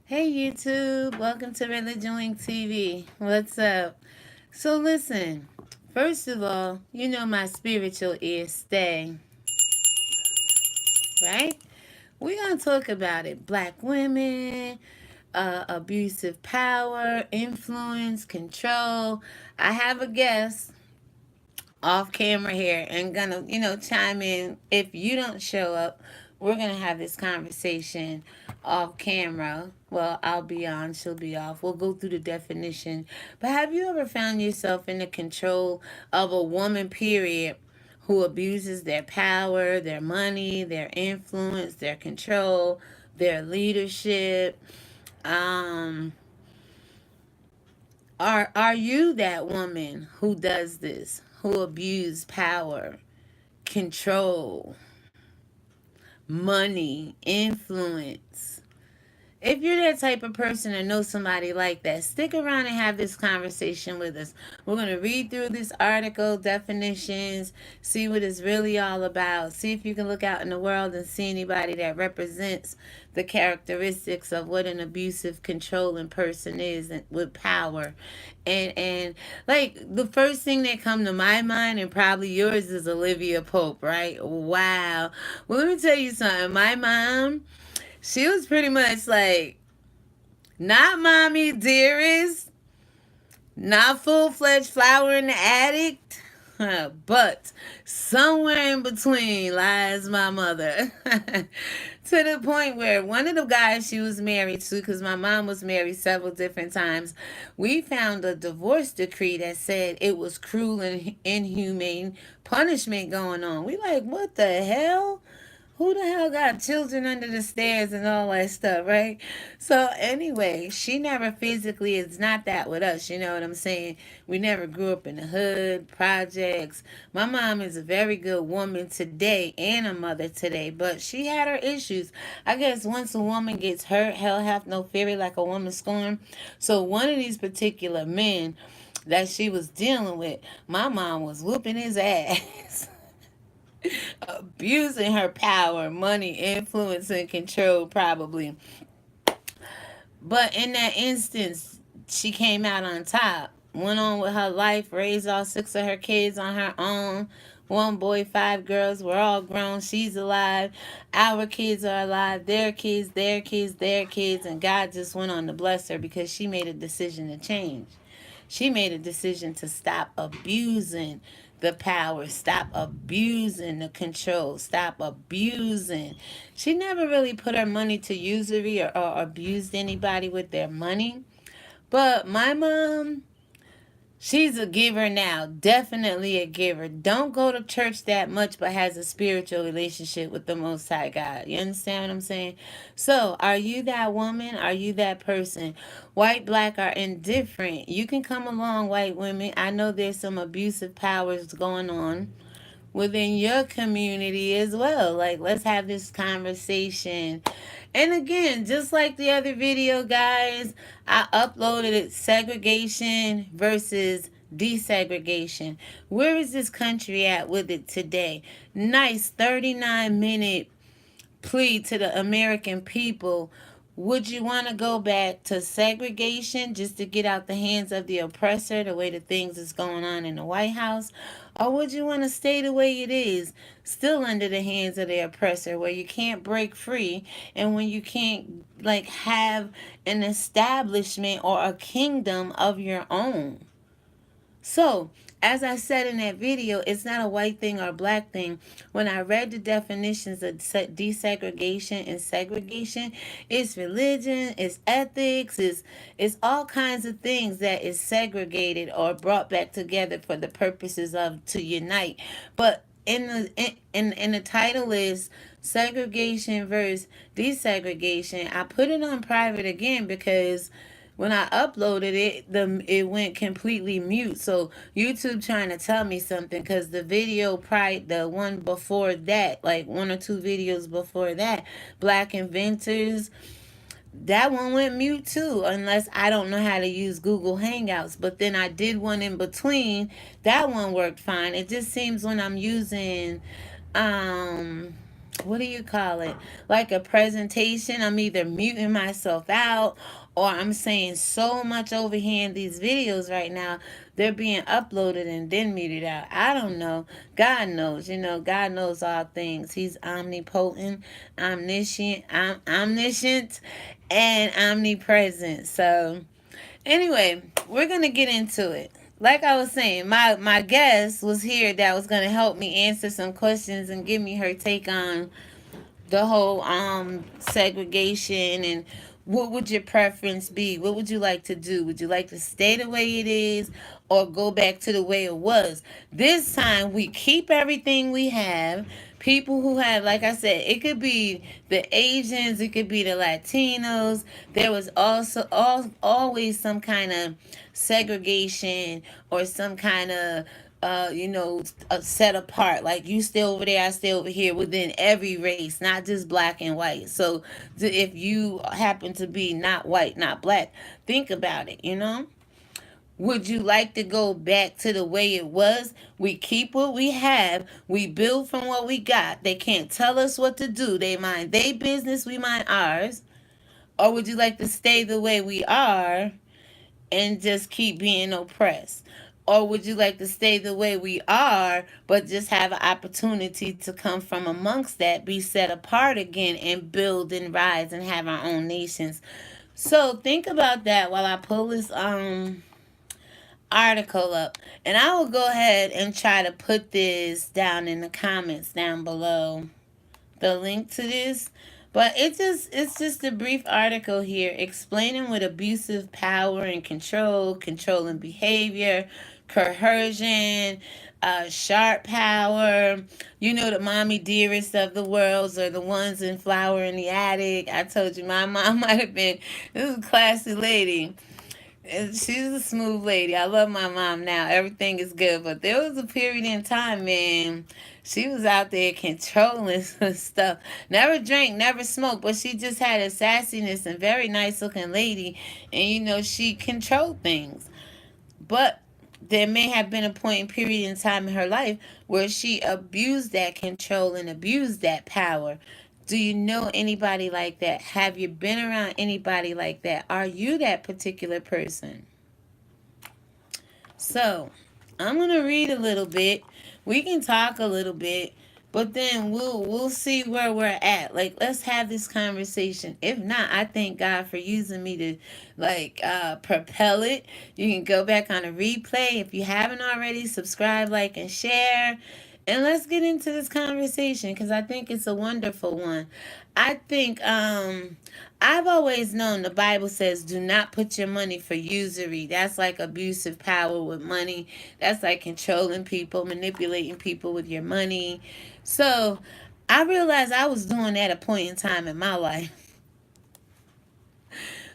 Hey YouTube, welcome to ReligionWinked TV. What's up? So listen, first of all, you know my spiritual ears stay, right? We're going to talk about it. Black women, abusive power, influence, control. I have a guest off camera here and gonna, chime in. If you don't show up, we're gonna have this conversation off camera. Well, I'll be on, she'll be off. We'll go through the definition. But have you ever found yourself in the control of a woman, period, who abuses their power, their money, their influence, their control, their leadership? Um, are you that woman who does this, who abuse power, control, money, influence? If you're that type of person or know somebody like that, stick around and have this conversation with us. We're going to read through this article, definitions, see what it's really all about. See if you can look out in the world and see anybody that represents the characteristics of what an abusive, controlling person is with power. And like the first thing that come to my mind and probably yours is Olivia Pope, right? Wow. Well, let me tell you something. My mom, she was pretty much like, not mommy dearest, not full-fledged flower in the attic, but somewhere in between lies my mother. To the point where one of the guys she was married to, because my mom was married several different times, we found a divorce decree that said it was cruel and inhumane punishment going on. We like, what the hell? Who the hell got children under the stairs and all that stuff, right? So anyway, she never physically is not that with us, you know what I'm saying? We never grew up in the hood, projects. My mom is a very good woman today and a mother today, but she had her issues. I guess once a woman gets hurt, hell hath no fury like a woman scorned. So one of these particular men that she was dealing with, my mom was whooping his ass. Abusing her power, money, influence, and control, probably. But in that instance, she came out on top. Went on with her life, raised all six of her kids on her own. One boy, five girls. We're all grown. She's alive. Our kids are alive. Their kids, their kids, their kids. And God just went on to bless her because she made a decision to change. She made a decision to stop abusing the power, stop abusing the control, stop abusing. She never really put her money to usury or abused anybody with their money. But my mom, she's a giver now. Definitely a giver. Don't go to church that much, but has a spiritual relationship with the Most High God. You understand what I'm saying? So, are you that woman? Are you that person? White, black, or indifferent? You can come along, white women. I know there's some abusive powers going on within your community as well. Like, let's have this conversation. And again, just like the other video, guys, I uploaded it, segregation versus desegregation. Where is this country at with it today? Nice 39-minute plea to the American people. Would you want to go back to segregation just to get out the hands of the oppressor, the way the things is going on in the White House? Or would you want to stay the way it is, still under the hands of the oppressor, where you can't break free and when you can't like have an establishment or a kingdom of your own? So, as I said in that video, it's not a white thing or a black thing. When I read the definitions of desegregation and segregation, it's religion, it's ethics, it's all kinds of things that is segregated or brought back together for the purposes of to unite. But in the title is segregation versus desegregation. I put it on private again because when I uploaded it, it went completely mute. So YouTube trying to tell me something because the video the one before that, like one or two videos before that, Black Inventors, that one went mute too, unless I don't know how to use Google Hangouts. But then I did one in between. That one worked fine. It just seems when I'm using what do you call it? Like a presentation. I'm either muting myself out or I'm saying so much over here in these videos right now. They're being uploaded and then muted out. I don't know. God knows. God knows all things. He's omnipotent, omniscient, and omnipresent. So, anyway, we're going to get into it. Like I was saying, my guest was here that was going to help me answer some questions and give me her take on the whole segregation and what would your preference be? What would you like to do? Would you like to stay the way it is or go back to the way it was? This time we keep everything we have. People who have, like I said, it could be the Asians, it could be the Latinos. There was also always some kind of segregation or some kind of set apart. Like you stay over there, I stay over here within every race, not just black and white. So if you happen to be not white, not black, think about it. Would you like to go back to the way it was? We keep what we have. We build from what we got. They can't tell us what to do. They mind their business, we mind ours. Or would you like to stay the way we are and just keep being oppressed? Or would you like to stay the way we are, but just have an opportunity to come from amongst that, be set apart again, and build and rise and have our own nations? So think about that while I pull this article up. And I will go ahead and try to put this down in the comments down below, the link to this. But it's just a brief article here explaining what abusive power and control, controlling behavior, coercion, sharp power. The mommy dearest of the worlds are the ones in Flower in the Attic. I told you my mom might have been, this is a classy lady. And she's a smooth lady. I love my mom now. Everything is good. But there was a period in time, man, she was out there controlling some stuff. Never drank, never smoked, but she just had a sassiness and very nice looking lady. And she controlled things. But there may have been a point in period in time in her life where she abused that control and abused that power. Do you know anybody like that? Have you been around anybody like that? Are you that particular person? So, I'm going to read a little bit. We can talk a little bit, but then we'll see where we're at. Like, let's have this conversation. If not, I thank God for using me to propel it. You can go back on a replay. If you haven't already, subscribe, like, and share. And let's get into this conversation because I think it's a wonderful one. I think I've always known the Bible says do not put your money for usury. That's like abusive power with money. That's like controlling people, manipulating people with your money. So I realized I was doing that at a point in time in my life.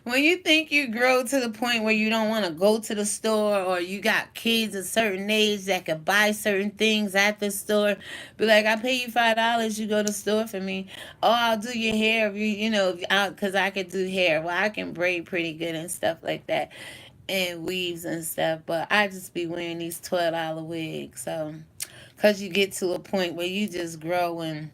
When you think you grow to the point where you don't want to go to the store, or you got kids a certain age that could buy certain things at the store, be like, I pay you $5, you go to the store for me. Oh, I'll do your hair if because I could do hair. Well, I can braid pretty good and stuff like that, and weaves and stuff. But I just be wearing these $12 wigs. So, because you get to a point where you just grow and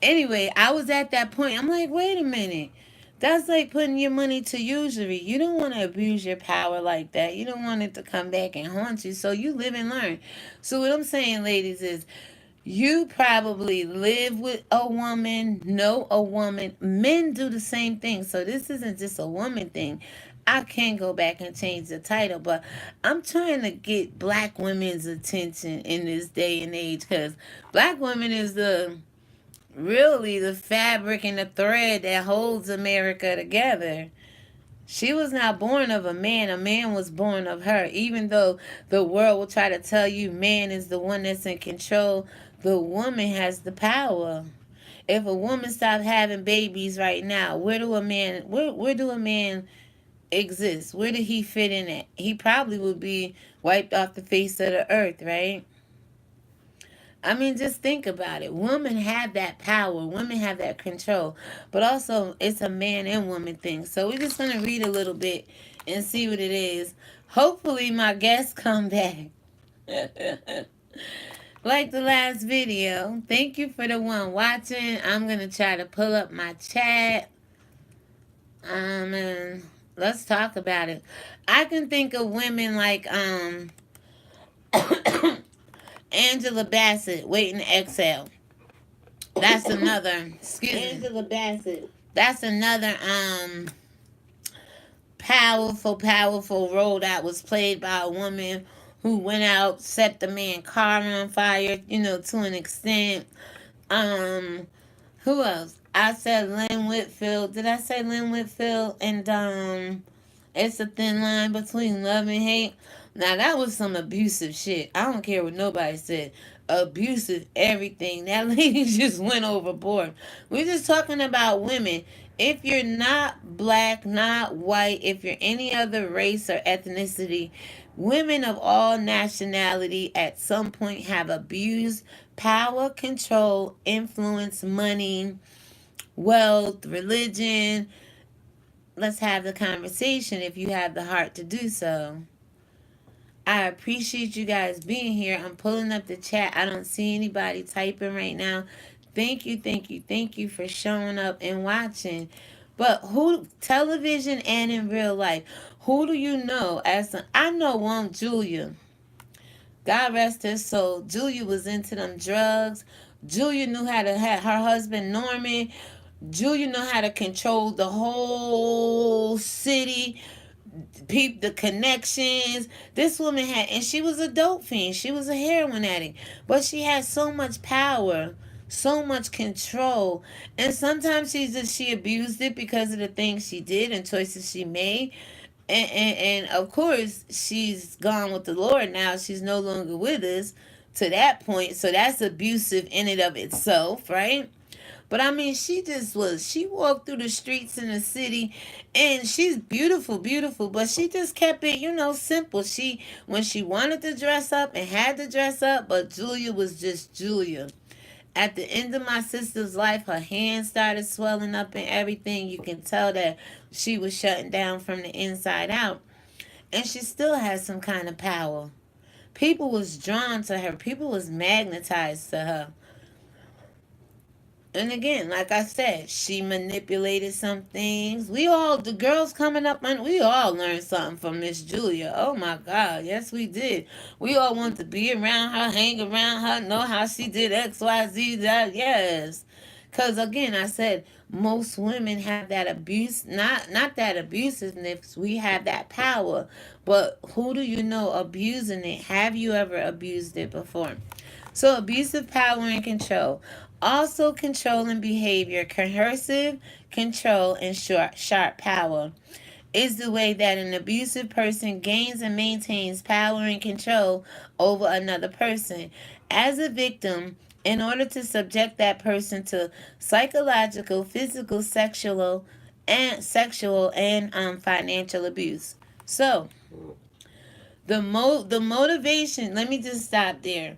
anyway, I was at that point. I'm like, wait a minute. That's like putting your money to usury. You don't want to abuse your power like that. You don't want it to come back and haunt you. So you live and learn. So what I'm saying, ladies, is you probably live with a woman, know a woman. Men do the same thing. So this isn't just a woman thing. I can go back and change the title, but I'm trying to get black women's attention in this day and age because black women is really the fabric and the thread that holds America together. She was not born of a man was born of her. Even though the world will try to tell you man is the one that's in control, the woman has the power. If a woman stopped having babies right now, where do a man exist? Where did he fit in at? He probably would be wiped off the face of the earth, right? I mean, just think about it. Women have that power. Women have that control. But also, it's a man and woman thing. So we're just going to read a little bit and see what it is. Hopefully, my guests come back. Like the last video. Thank you for the one watching. I'm gonna try to pull up my chat. And let's talk about it. I can think of women like Angela Bassett, Waiting to Exhale. That's another. Excuse me. Angela Bassett. That's another powerful role that was played by a woman who went out, set the man car on fire, to an extent. Um, who else? I said Lynn Whitfield. Did I say Lynn Whitfield? And it's a thin line between love and hate. Now that was some abusive shit. I don't care what nobody said. Abusive everything. That lady just went overboard. We're just talking about women. If you're not black, not white, if you're any other race or ethnicity, women of all nationality at some point have abused power, control, influence, money, wealth, religion. Let's have the conversation if you have the heart to do so. I appreciate you guys being here. I'm pulling up the chat. I don't see anybody typing right now. Thank you for showing up and watching. But who, television and in real life, who do you know I know one, Julia. God rest her soul. Julia was into them drugs. Julia knew how to have her husband Norman. Julia knew how to control the whole city, peep the connections. This woman had, and she was a dope fiend. She was a heroin addict, but she had so much power, so much control, and sometimes she abused it because of the things she did and choices she made. And of course, she's gone with the Lord now. She's no longer with us to that point. So that's abusive in and of itself, right? But I mean, she just was. She walked through the streets in the city, and she's beautiful, beautiful. But she just kept it, simple. When she wanted to dress up and had to dress up, but Julia was just Julia. At the end of my sister's life, her hands started swelling up and everything. You can tell that she was shutting down from the inside out, and she still had some kind of power. People was drawn to her. People was magnetized to her. And again, like I said, she manipulated some things. The girls coming up, and we all learned something from Miss Julia. Oh my God, yes we did. We all want to be around her, hang around her, know how she did X, Y, Z. That yes, because again, I said most women have that abuse, not that abusiveness. We have that power, but who do you know abusing it? Have you ever abused it before? So abusive power and control. Also controlling behavior, coercive control, and sharp power is the way that an abusive person gains and maintains power and control over another person. As a victim, in order to subject that person to psychological, physical, sexual and financial abuse. So the motivation. Let me just stop there.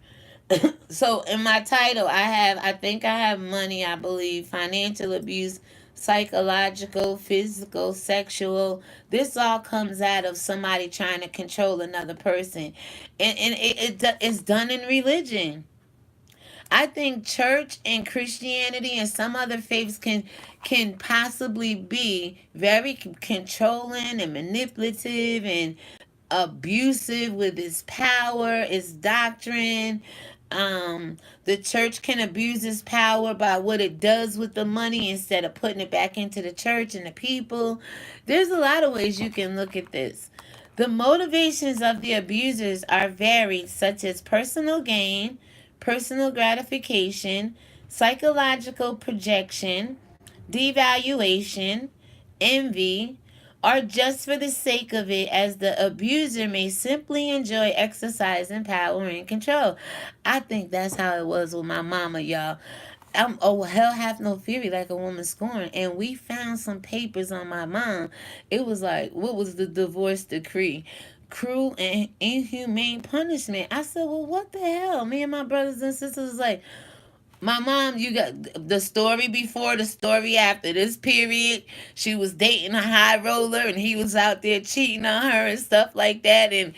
So in my title, I think I have money, I believe, financial abuse, psychological, physical, sexual. This all comes out of somebody trying to control another person, and it's done in religion. I think church and Christianity and some other faiths can possibly be very controlling and manipulative and abusive with its power, its doctrine. The church can abuse its power by what it does with the money instead of putting it back into the church and the people. There's a lot of ways you can look at this. The motivations of the abusers are varied, such as personal gain, personal gratification, psychological projection, devaluation, envy, or just for the sake of it, as the abuser may simply enjoy exercising power and control. I think that's how it was with my mama, y'all. Oh, hell hath no fury like a woman scorned. And we found some papers on my mom. It was like, what was the divorce decree? Cruel and inhumane punishment. I said, well, what the hell? Me and my brothers and sisters was like, my mom, you got the story before, the story after this period. She was dating a high roller and he was out there cheating on her and stuff like that. And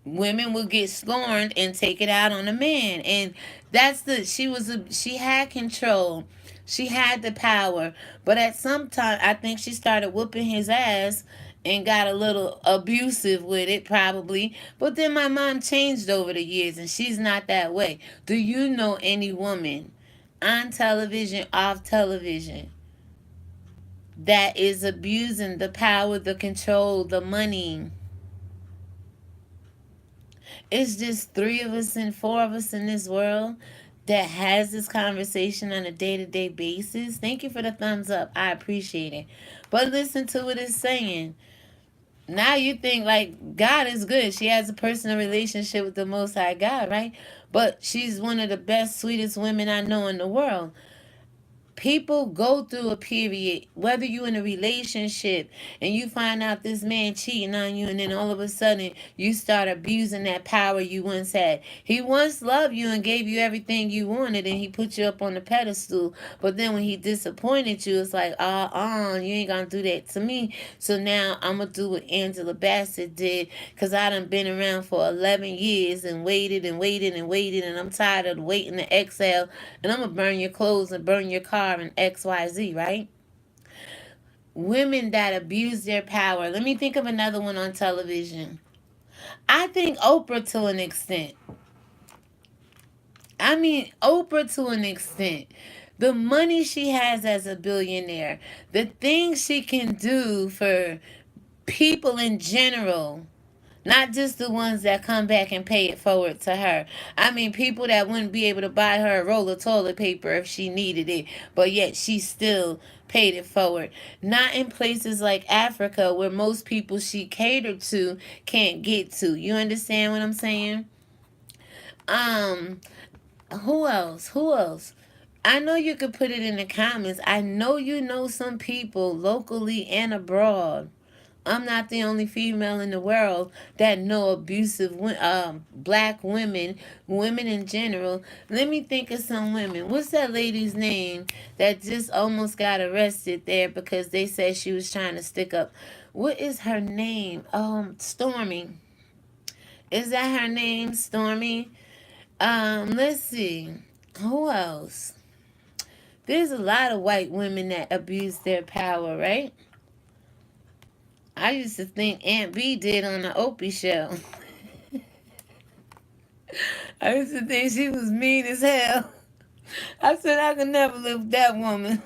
women would get scorned and take it out on a man. And that's the she had control, she had the power, but at some time I think she started whooping his ass and got a little abusive with it probably. But then my mom changed over the years and she's not that way. Do you know any woman on television, off television, that is abusing the power, the control, the money? It's just three of us and four of us in this world that has this conversation on a day-to-day basis. Thank you for the thumbs up. I appreciate it. But listen to what it's saying. Now you think like God is good. She has a personal relationship with the Most High God, right? But she's one of the best, sweetest women I know in the world. People go through a period, whether you're in a relationship and you find out this man cheating on you, and then all of a sudden you start abusing that power you once had. He once loved you and gave you everything you wanted, and he put you up on the pedestal. But then when he disappointed you, it's like, you ain't gonna do that to me. So now I'm gonna do what Angela Bassett did, because I done been around for 11 years and waited and waited and waited, and I'm tired of waiting to exhale, and I'm gonna burn your clothes and burn your car and XYZ, right? Women that abuse their power. Let me think of another one on television. I think Oprah to an extent. I mean, Oprah to an extent. The money she has as a billionaire, the things she can do for people in general, not just the ones that come back and pay it forward to her. I mean, people that wouldn't be able to buy her a roll of toilet paper if she needed it, but yet she still paid it forward. Not in places like Africa where most people she catered to can't get to. You understand what I'm saying? Um, who else? Who else? I know you could put it in the comments. I know you know some people locally and abroad. I'm not the only female in the world that know abusive black women, women in general. Let me think of some women. What's that lady's name that just almost got arrested there because they said she was trying to stick up? What is her name? Stormy. Is that her name, Stormy? Let's see. Who else? There's a lot of white women that abuse their power, right? I used to think Aunt B did on the Opie show. I used to think she was mean as hell. I said I could never live with that woman.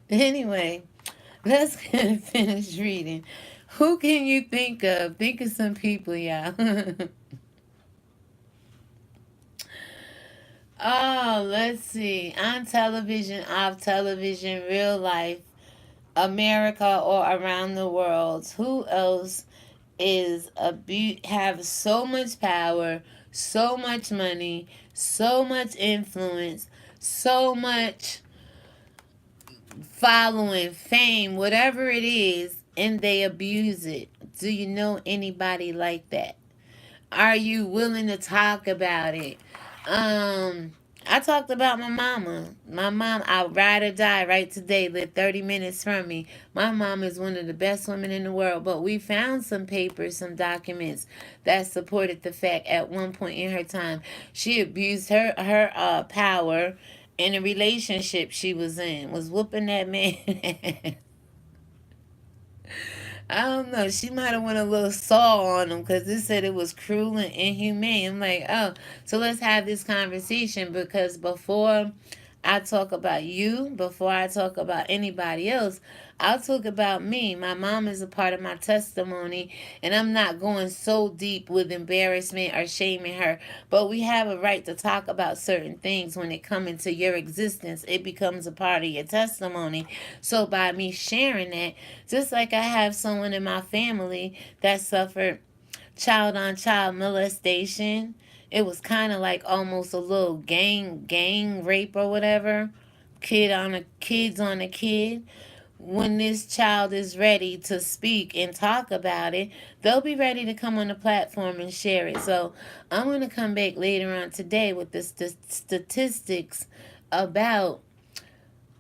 Anyway, let's finish reading. Who can you think of? Think of some people, y'all. Oh, let's see. On television, off television, real life, America or around the world. Who else is have so much power, so much money, so much influence, so much following, fame, whatever it is, and they abuse it? Do you know anybody like that? Are you willing to talk about it? I talked about my mama. My mom, I ride or die right today, live 30 minutes from me. My mom is one of the best women in the world, but we found some papers, some documents that supported the fact at one point in her time she abused her power in a relationship she was in, was whooping that man. I don't know. She might have went a little saw on him because it said it was cruel and inhumane. I'm like, oh, so let's have this conversation, because before I talk about you, before I talk about anybody else, I'll talk about me. My mom is a part of my testimony, and I'm not going so deep with embarrassment or shaming her, but we have a right to talk about certain things when it comes into your existence. It becomes a part of your testimony. So by me sharing that, just like I have someone in my family that suffered child on child molestation. It was kind of like almost a little gang rape or whatever. Kids on a kid. When this child is ready to speak and talk about it, they'll be ready to come on the platform and share it. So I'm going to come back later on today with the statistics about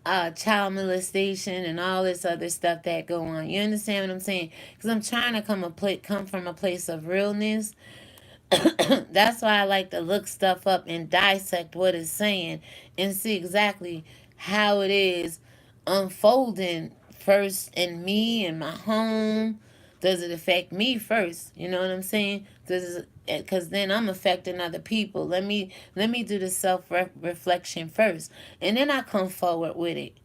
child molestation and all this other stuff that go on. You understand what I'm saying? Because I'm trying to come from a place of realness. That's why I like to look stuff up and dissect what it's saying and see exactly how it is unfolding first in me and my home. Does it affect me first? You know what I'm saying? Does because then I'm affecting other people. Let me do the self reflection first, and then I come forward with it.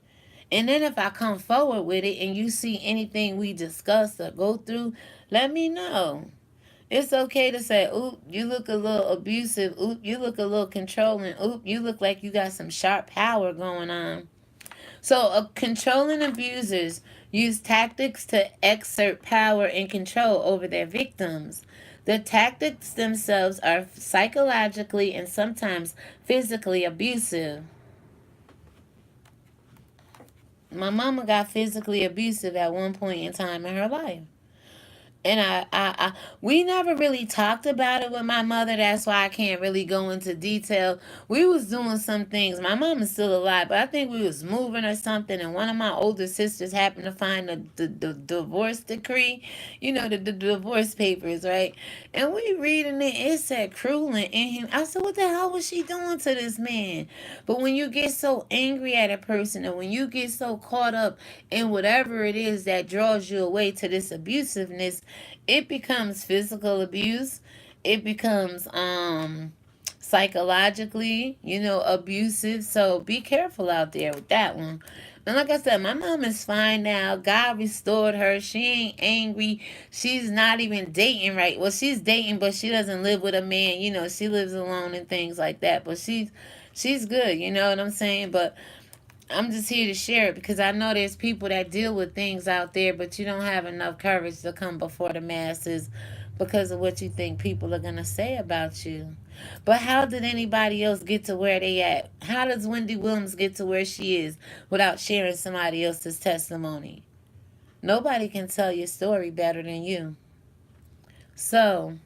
And then if I come forward with it and you see anything we discuss or go through, let me know. It's okay to say, oop, you look a little abusive. Oop, you look a little controlling. Oop, you look like you got some sharp power going on. So, controlling abusers use tactics to exert power and control over their victims. The tactics themselves are psychologically and sometimes physically abusive. My mama got physically abusive at one point in time in her life. And we never really talked about it with my mother. That's why I can't really go into detail. We was doing some things. My mom is still alive, but I think we was moving or something. And one of my older sisters happened to find the divorce decree, the divorce papers, right? And we reading it. It said cruel and inhuman. I said, what the hell was she doing to this man? But when you get so angry at a person, and when you get so caught up in whatever it is that draws you away to this abusiveness, it becomes physical abuse. It becomes psychologically, abusive. So be careful out there with that one. And like I said, my mom is fine now. God restored her. She ain't angry. She's not even dating right. Well, she's dating, but she doesn't live with a man. She lives alone and things like that. But she's good. You know what I'm saying? But I'm just here to share it because I know there's people that deal with things out there, but you don't have enough courage to come before the masses because of what you think people are going to say about you. But how did anybody else get to where they at? How does Wendy Williams get to where she is without sharing somebody else's testimony? Nobody can tell your story better than you. So,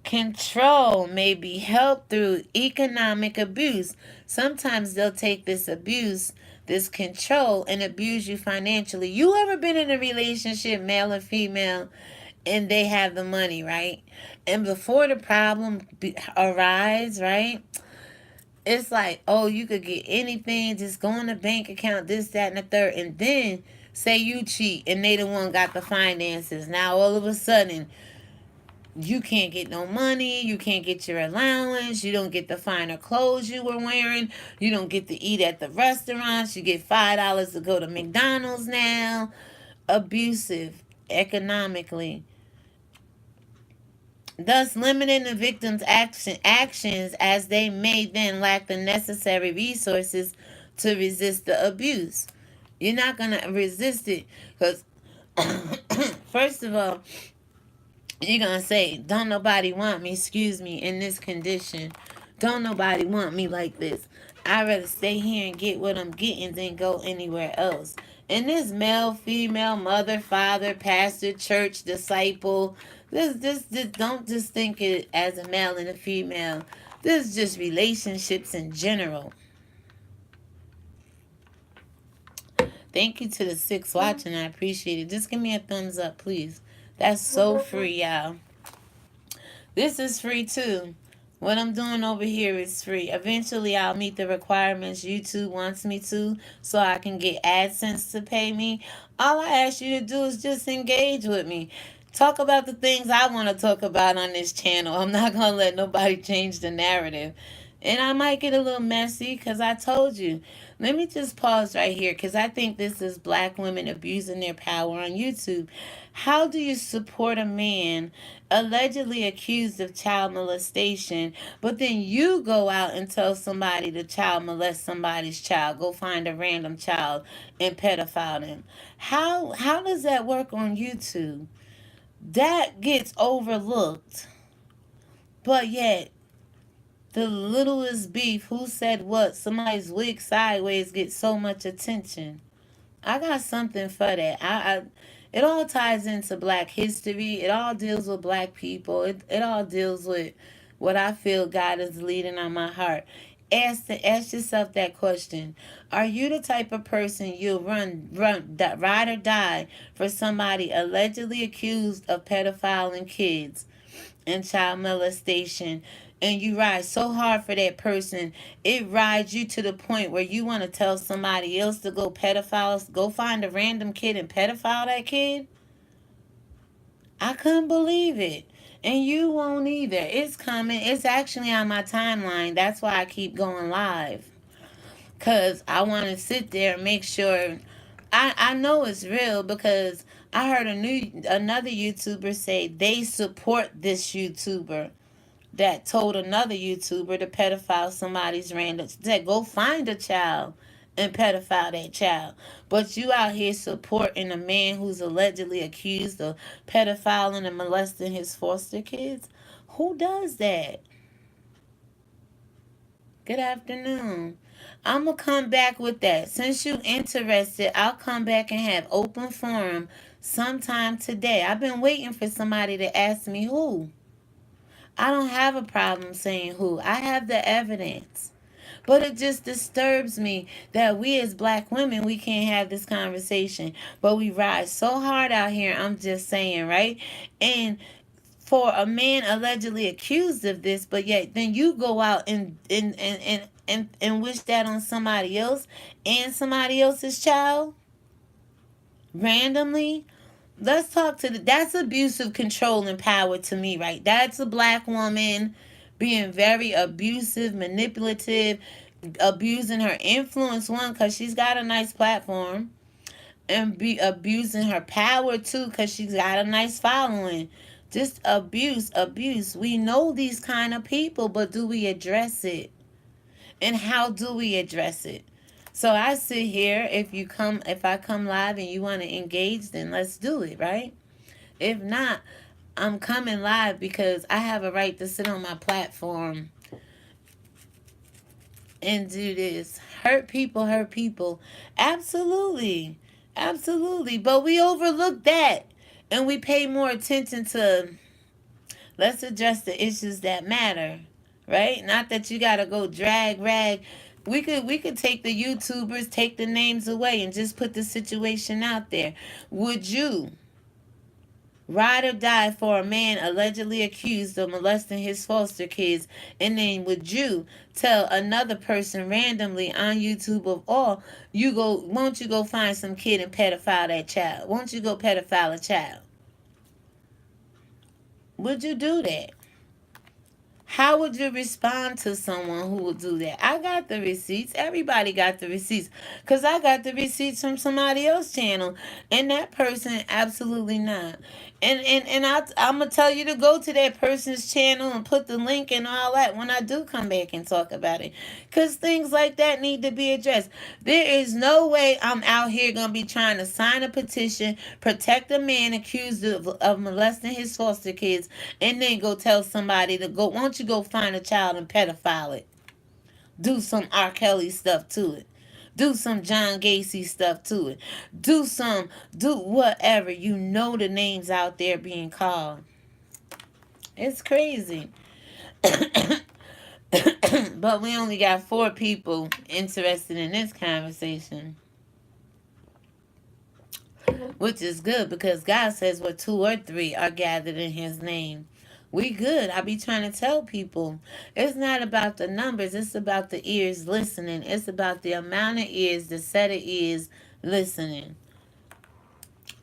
control may be helped through economic abuse. Sometimes they'll take this abuse, this control, and abuse you financially. You ever been in a relationship, male or female, and they have the money, right? And before the problem arise, right? It's like, oh, you could get anything, just go in the bank account, this, that, and the third, and then say you cheat and they the one got the finances. Now all of a sudden you can't get no money, you can't get your allowance, you don't get the finer clothes you were wearing, you don't get to eat at the restaurants, you get $5 to go to McDonald's now. Abusive economically, thus limiting the victim's actions as they may then lack the necessary resources to resist the abuse. You're not going to resist it because, first of all, you're going to say, don't nobody want me, excuse me, in this condition. Don't nobody want me like this. I'd rather stay here and get what I'm getting than go anywhere else. And this male, female, mother, father, pastor, church, disciple, this don't just think it as a male and a female. This is just relationships in general. Thank you to the 6 watching. I appreciate it. Just give me a thumbs up, please. That's so free, y'all. This is free too. What I'm doing over here is free. Eventually, I'll meet the requirements YouTube wants me to so I can get AdSense to pay me. All I ask you to do is just engage with me. Talk about the things I want to talk about on this channel. I'm not going to let nobody change the narrative. And I might get a little messy because I told you. Let me just pause right here because I think this is black women abusing their power on YouTube. How do you support a man allegedly accused of child molestation, but then you go out and tell somebody to child molest somebody's child, go find a random child and pedophile them? How does that work on YouTube? That gets overlooked. But yet, the littlest beef, who said what, somebody's wig sideways gets so much attention. I got something for that. It all ties into black history. It all deals with black people. It all deals with what I feel God is leading on my heart. Ask yourself that question. Are you the type of person you'll ride or die for somebody allegedly accused of pedophiling kids and child molestation, and you ride so hard for that person, it rides you to the point where you want to tell somebody else to go find a random kid and pedophile that kid? I couldn't believe it. And you won't either. It's coming. It's actually on my timeline. That's why I keep going live. Because I want to sit there and make sure. I know it's real because I heard another YouTuber say they support this YouTuber that told another YouTuber to pedophile somebody's random, that go find a child and pedophile that child. But you out here supporting a man who's allegedly accused of pedophiling and molesting his foster kids? Who does that? Good afternoon. I'm gonna come back with that. Since you interested, I'll come back and have open forum sometime today. I've been waiting for somebody to ask me who. I don't have a problem saying who. I have the evidence. But it just disturbs me that we as black women, we can't have this conversation. But we ride so hard out here, I'm just saying, right? And for a man allegedly accused of this, but yet then you go out and wish that on somebody else and somebody else's child randomly. Let's talk to that's abusive control and power to me, right? That's a black woman being very abusive, manipulative, abusing her influence, one, because she's got a nice platform, and be abusing her power too, because she's got a nice following. Just abuse. We know these kind of people, but do we address it? And how do we address it? So I sit here. If I come live and you want to engage, then let's do it, right? If not, I'm coming live because I have a right to sit on my platform and do this. Hurt people hurt people. Absolutely. Absolutely. But we overlook that. And we pay more attention to, let's address the issues that matter. Right? Not that you gotta go rag. We could take the YouTubers, take the names away, and just put the situation out there. Would you ride or die for a man allegedly accused of molesting his foster kids, and then would you tell another person randomly on YouTube of all, won't you go find some kid and pedophile that child? Won't you go pedophile a child? Would you do that? How would you respond to someone who will do that? I got the receipts. Everybody got the receipts. Because I got the receipts from somebody else's channel. And that person, absolutely not. I'm going to tell you to go to that person's channel and put the link and all that when I do come back and talk about it. Because things like that need to be addressed. There is no way I'm out here going to be trying to sign a petition, protect a man accused of molesting his foster kids, and then go tell somebody to go, won't you go find a child and pedophile it? Do some R. Kelly stuff to it. Do some John Gacy stuff to it. Do whatever. You know the names out there being called. It's crazy. But we only got 4 people interested in this conversation. Which is good because God says where 2 or 3 are gathered in his name. We good. I be trying to tell people it's not about the numbers, it's about the ears listening. It's about the amount of ears, the set of ears listening.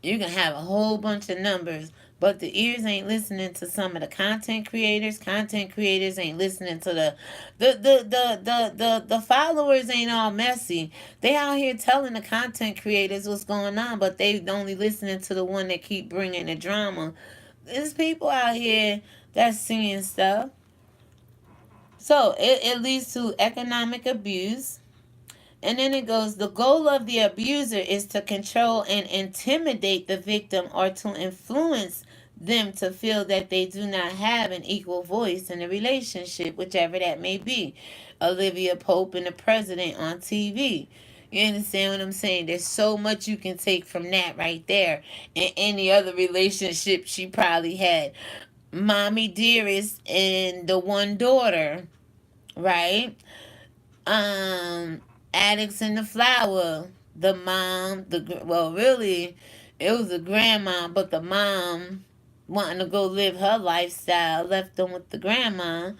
You can have a whole bunch of numbers, but the ears ain't listening to some of the content creators. Content creators ain't listening to the followers ain't all messy. They out here telling the content creators what's going on, but they only listening to the one that keep bringing the drama. There's people out here that's seeing stuff. So it leads to economic abuse. And then it goes, the goal of the abuser is to control and intimidate the victim or to influence them to feel that they do not have an equal voice in the relationship, whichever that may be. Olivia Pope and the president on TV. You understand what I'm saying? There's so much you can take from that right there. And any other relationship she probably had. Mommy Dearest and the one daughter, right? um addicts in the flower, the mom, well, really it was the grandma, but the mom wanting to go live her lifestyle left them with the grandma.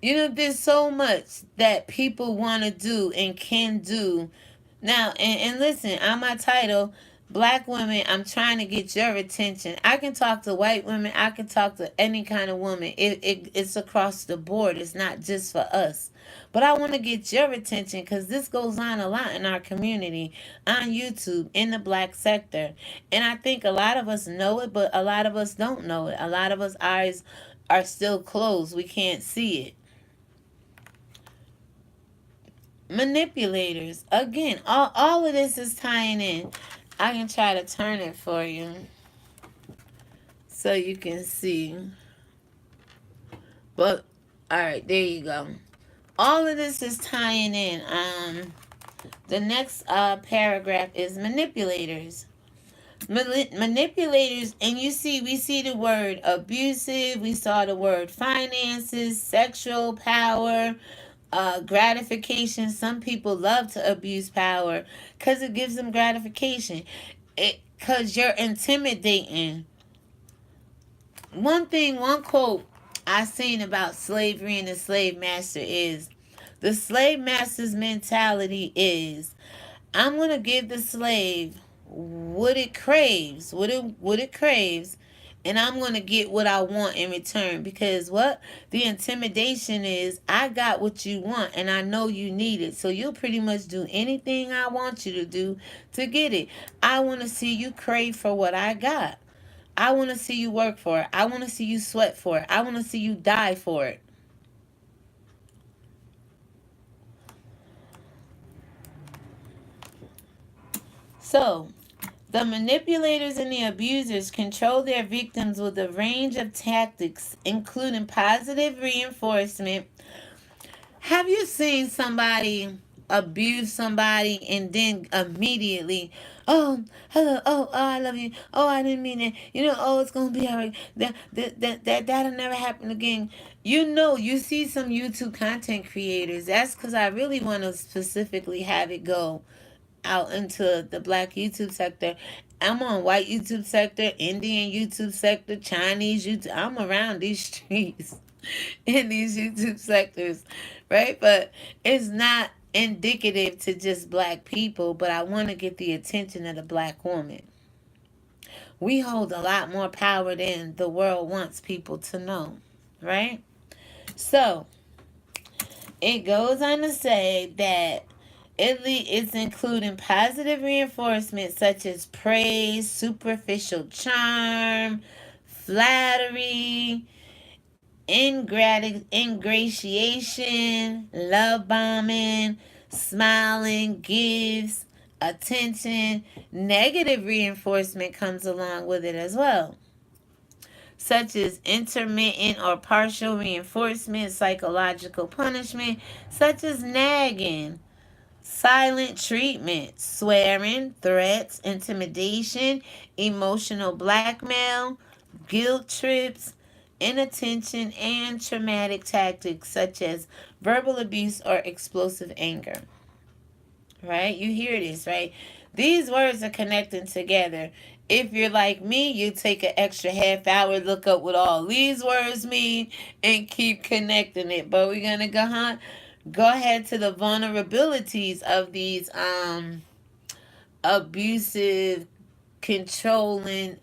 You know, there's so much that people want to do and can do now. And listen, on my title, Black Women, I'm trying to get your attention. I can talk to white women, I can talk to any kind of woman. It's across the board, it's not just for us. But I want to get your attention because this goes on a lot in our community, on YouTube, in the black sector. And I think a lot of us know it, but a lot of us don't know it. A lot of us eyes are still closed. We can't see it. Manipulators. Again, all of this is tying in. I can try to turn it for you so you can see. But, alright, there you go. All of this is tying in. The next paragraph is manipulators. Manipulators, and we see the word abusive, we saw the word finances, sexual power, gratification. Some people love to abuse power because it gives them gratification. Because you're intimidating. One quote I seen about slavery and the slave master is, the slave master's mentality is, I'm going to give the slave what it craves, and I'm going to get what I want in return. Because what the intimidation is, I got what you want and I know you need it. So you'll pretty much do anything I want you to do to get it. I want to see you crave for what I got. I want to see you work for it. I want to see you sweat for it. I want to see you die for it. So, the manipulators and the abusers control their victims with a range of tactics, including positive reinforcement. Have you seen somebody abuse somebody and then immediately, oh, hello, oh, I love you, oh, I didn't mean it, oh, it's gonna be all right, that'll never happen again. You see some YouTube content creators. That's because I really want to specifically have it go out into the black YouTube sector. I'm on white YouTube sector, Indian YouTube sector, Chinese YouTube. I'm around these streets in these YouTube sectors, right? But it's not indicative to just black people, but I want to get the attention of the black woman. We hold a lot more power than the world wants people to know, right? So, it goes on to say that it's including positive reinforcement such as praise, superficial charm, flattery, ingratiation, love bombing, smiling, gifts, attention. Negative reinforcement comes along with it as well, such as intermittent or partial reinforcement, psychological punishment, such as nagging, silent treatment, swearing, threats, intimidation, emotional blackmail, guilt trips, inattention, and traumatic tactics such as verbal abuse or explosive anger. Right? You hear this, right? These words are connecting together. If you're like me, you take an extra half hour, look up what all these words mean, and keep connecting it. But we're gonna go ahead to the vulnerabilities of these abusive, controlling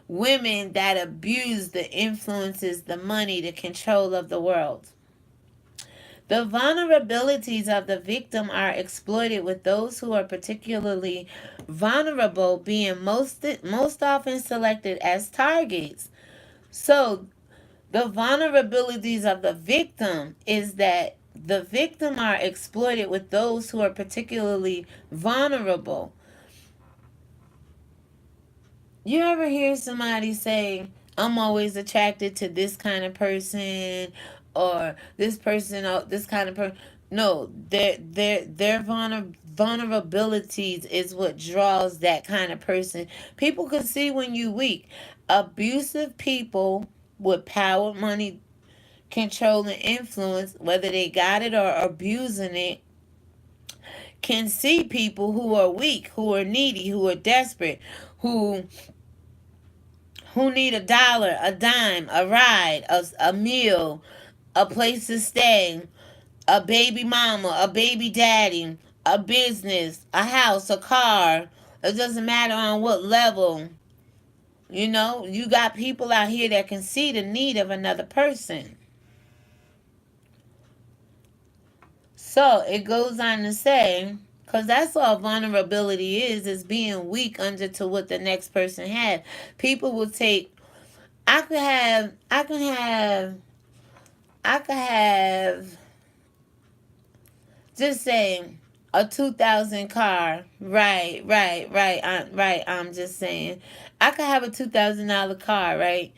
women that abuse the influences, the money, the control of the world. The vulnerabilities of the victim are exploited, with those who are particularly vulnerable being most often selected as targets. So the vulnerabilities of the victim is that the victim are exploited, with those who are particularly vulnerable. You ever hear somebody say, I'm always attracted to this kind of person, or this person, or this kind of person? No, their vulnerabilities is what draws that kind of person. People can see when you weak. Abusive people with power, money, control, and influence, whether they got it or abusing it, can see people who are weak, who are needy, who are desperate, who need a dollar, a dime, a ride, a meal, a place to stay, a baby mama, a baby daddy, a business, a house, a car. It doesn't matter on what level. You know, you got people out here that can see the need of another person. So it goes on to say, because that's all vulnerability is being weak under to what the next person has. People will take, I could have, just saying, a 2000 car. Right. I'm just saying. I could have a $2,000 car, right?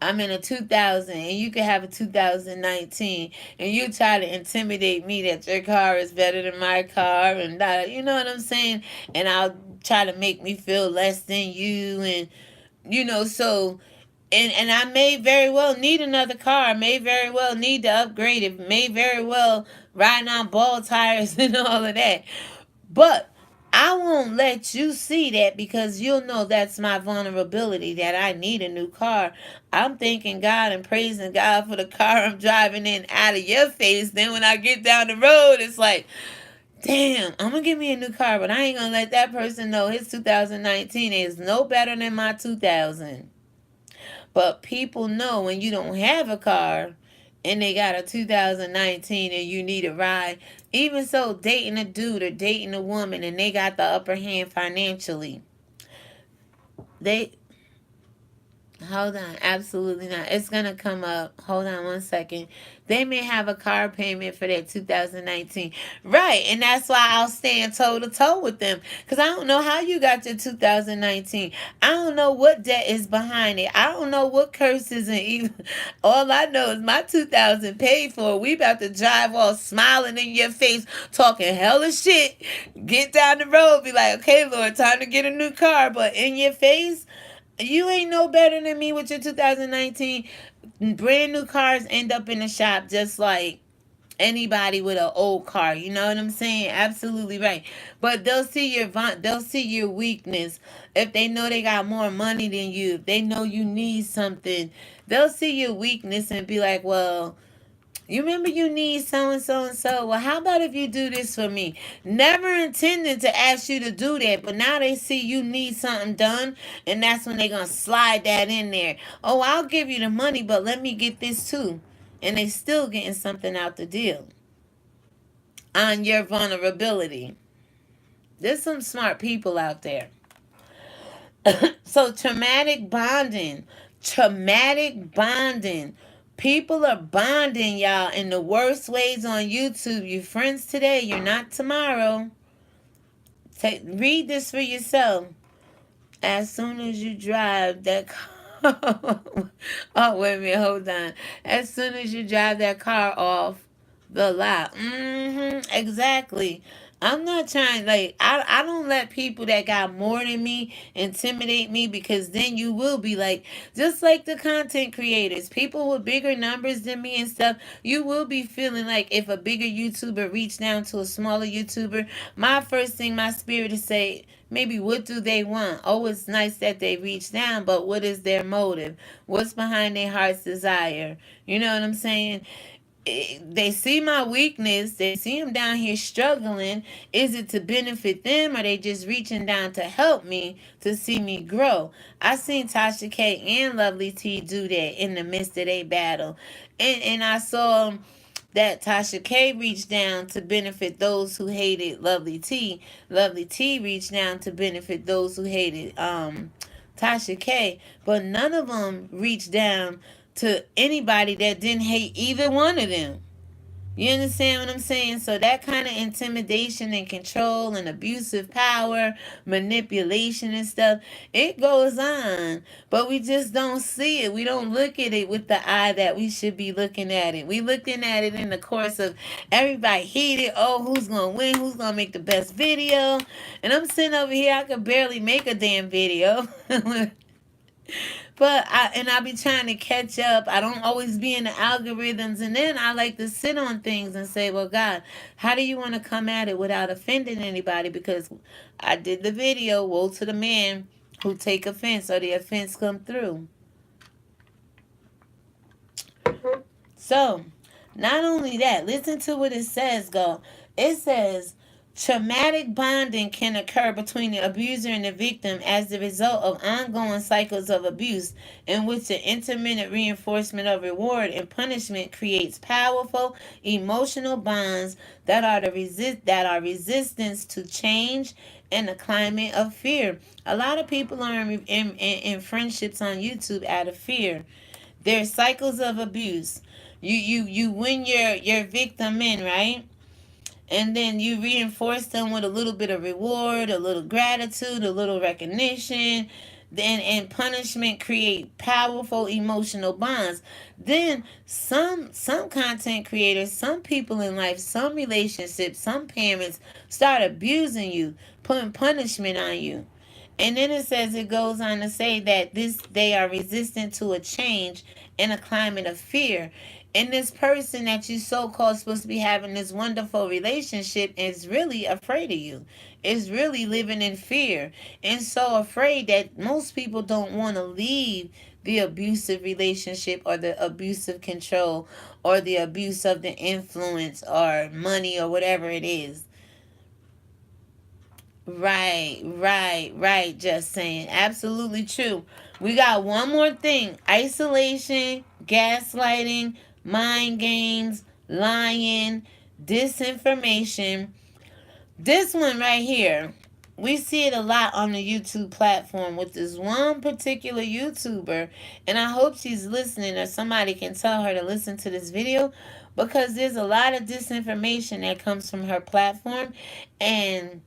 I'm in a 2000 and you could have a 2019 and you try to intimidate me that your car is better than my car and that, you know what I'm saying? And I'll try to make me feel less than you and so and I may very well need another car. I may very well need to upgrade it. May very well riding on ball tires and all of that. But I won't let you see that because you'll know that's my vulnerability, that I need a new car. I'm thanking God and praising God for the car I'm driving in out of your face. Then when I get down the road, it's like, damn, I'm going to get me a new car, but I ain't going to let that person know his 2019 is no better than my 2000. But people know when you don't have a car and they got a 2019 and you need a ride. Even so, dating a dude or dating a woman and they got the upper hand financially. They Hold on, absolutely not. It's gonna come up. Hold on one second. They may have a car payment for that 2019, right? And that's why I'll stand toe to toe with them because I don't know how you got your 2019. I don't know what debt is behind it. I don't know what curses and even. All I know is my 2000 paid for. We about to drive all smiling in your face, talking hella shit. Get down the road, be like, okay, Lord, time to get a new car, but in your face. You ain't no better than me with your 2019. Brand new cars end up in the shop just like anybody with an old car. You know what I'm saying? Absolutely right. But they'll see your weakness. If they know they got more money than you, if they know you need something, they'll see your weakness and be like, well, you remember you need so and so and so. Well, how about if you do this for me? Never intended to ask you to do that, but now they see you need something done, and that's when they're going to slide that in there. Oh, I'll give you the money, but let me get this too. And they still getting something out the deal on your vulnerability. There's some smart people out there. So traumatic bonding. Traumatic bonding. People are bonding, y'all, in the worst ways on YouTube. You're friends today, you're not tomorrow. Read this for yourself. As soon as you drive that car. Oh, wait a minute, hold on. As soon as you drive that car off the lot. Exactly. I'm not trying, like, I don't let people that got more than me intimidate me because then you will be like, just like the content creators, people with bigger numbers than me and stuff, you will be feeling like if a bigger YouTuber reached down to a smaller YouTuber, my first thing, my spirit is say, maybe what do they want? Oh, it's nice that they reach down, but what is their motive? What's behind their heart's desire? You know what I'm saying? They see my weakness. They see him down here struggling. Is it to benefit them, or they just reaching down to help me to see me grow? I seen Tasha K and Lovely T do that in the midst of their battle, and I saw that Tasha K reached down to benefit those who hated Lovely T. Lovely T reached down to benefit those who hated Tasha K. But none of them reached down to anybody that didn't hate either one of them. You understand what I'm saying? So that kind of intimidation and control and abusive power, manipulation and stuff, it goes on. But we just don't see it. We don't look at it with the eye that we should be looking at it. We looking at it in the course of everybody heated. Oh, who's going to win? Who's going to make the best video? And I'm sitting over here, I could barely make a damn video. I be trying to catch up. I don't always be in the algorithms, and then I like to sit on things and say, well, God, how do you want to come at it without offending anybody? Because I did the video, woe to the man who take offense or the offense come through. So, not only that, listen to what it says, go. It says, traumatic bonding can occur between the abuser and the victim as the result of ongoing cycles of abuse, in which the intermittent reinforcement of reward and punishment creates powerful emotional bonds that are resistance to change in a climate of fear. A lot of people are in friendships on YouTube out of fear. There's cycles of abuse. You win your victim in, right? And then you reinforce them with a little bit of reward, a little gratitude, a little recognition. Then and punishment create powerful emotional bonds. Then some content creators, some people in life, some relationships, some parents start abusing you, putting punishment on you. And then it says, it goes on to say that they are resistant to a change in a climate of fear. And this person that you so called supposed to be having this wonderful relationship is really afraid of you. Is really living in fear. And so afraid that most people don't want to leave the abusive relationship or the abusive control or the abuse of the influence or money or whatever it is. Right. Just saying. Absolutely true. We got one more thing: isolation, gaslighting, mind games, lying, disinformation. This one right here, we see it a lot on the YouTube platform with this one particular YouTuber, and I hope she's listening or somebody can tell her to listen to this video because there's a lot of disinformation that comes from her platform, and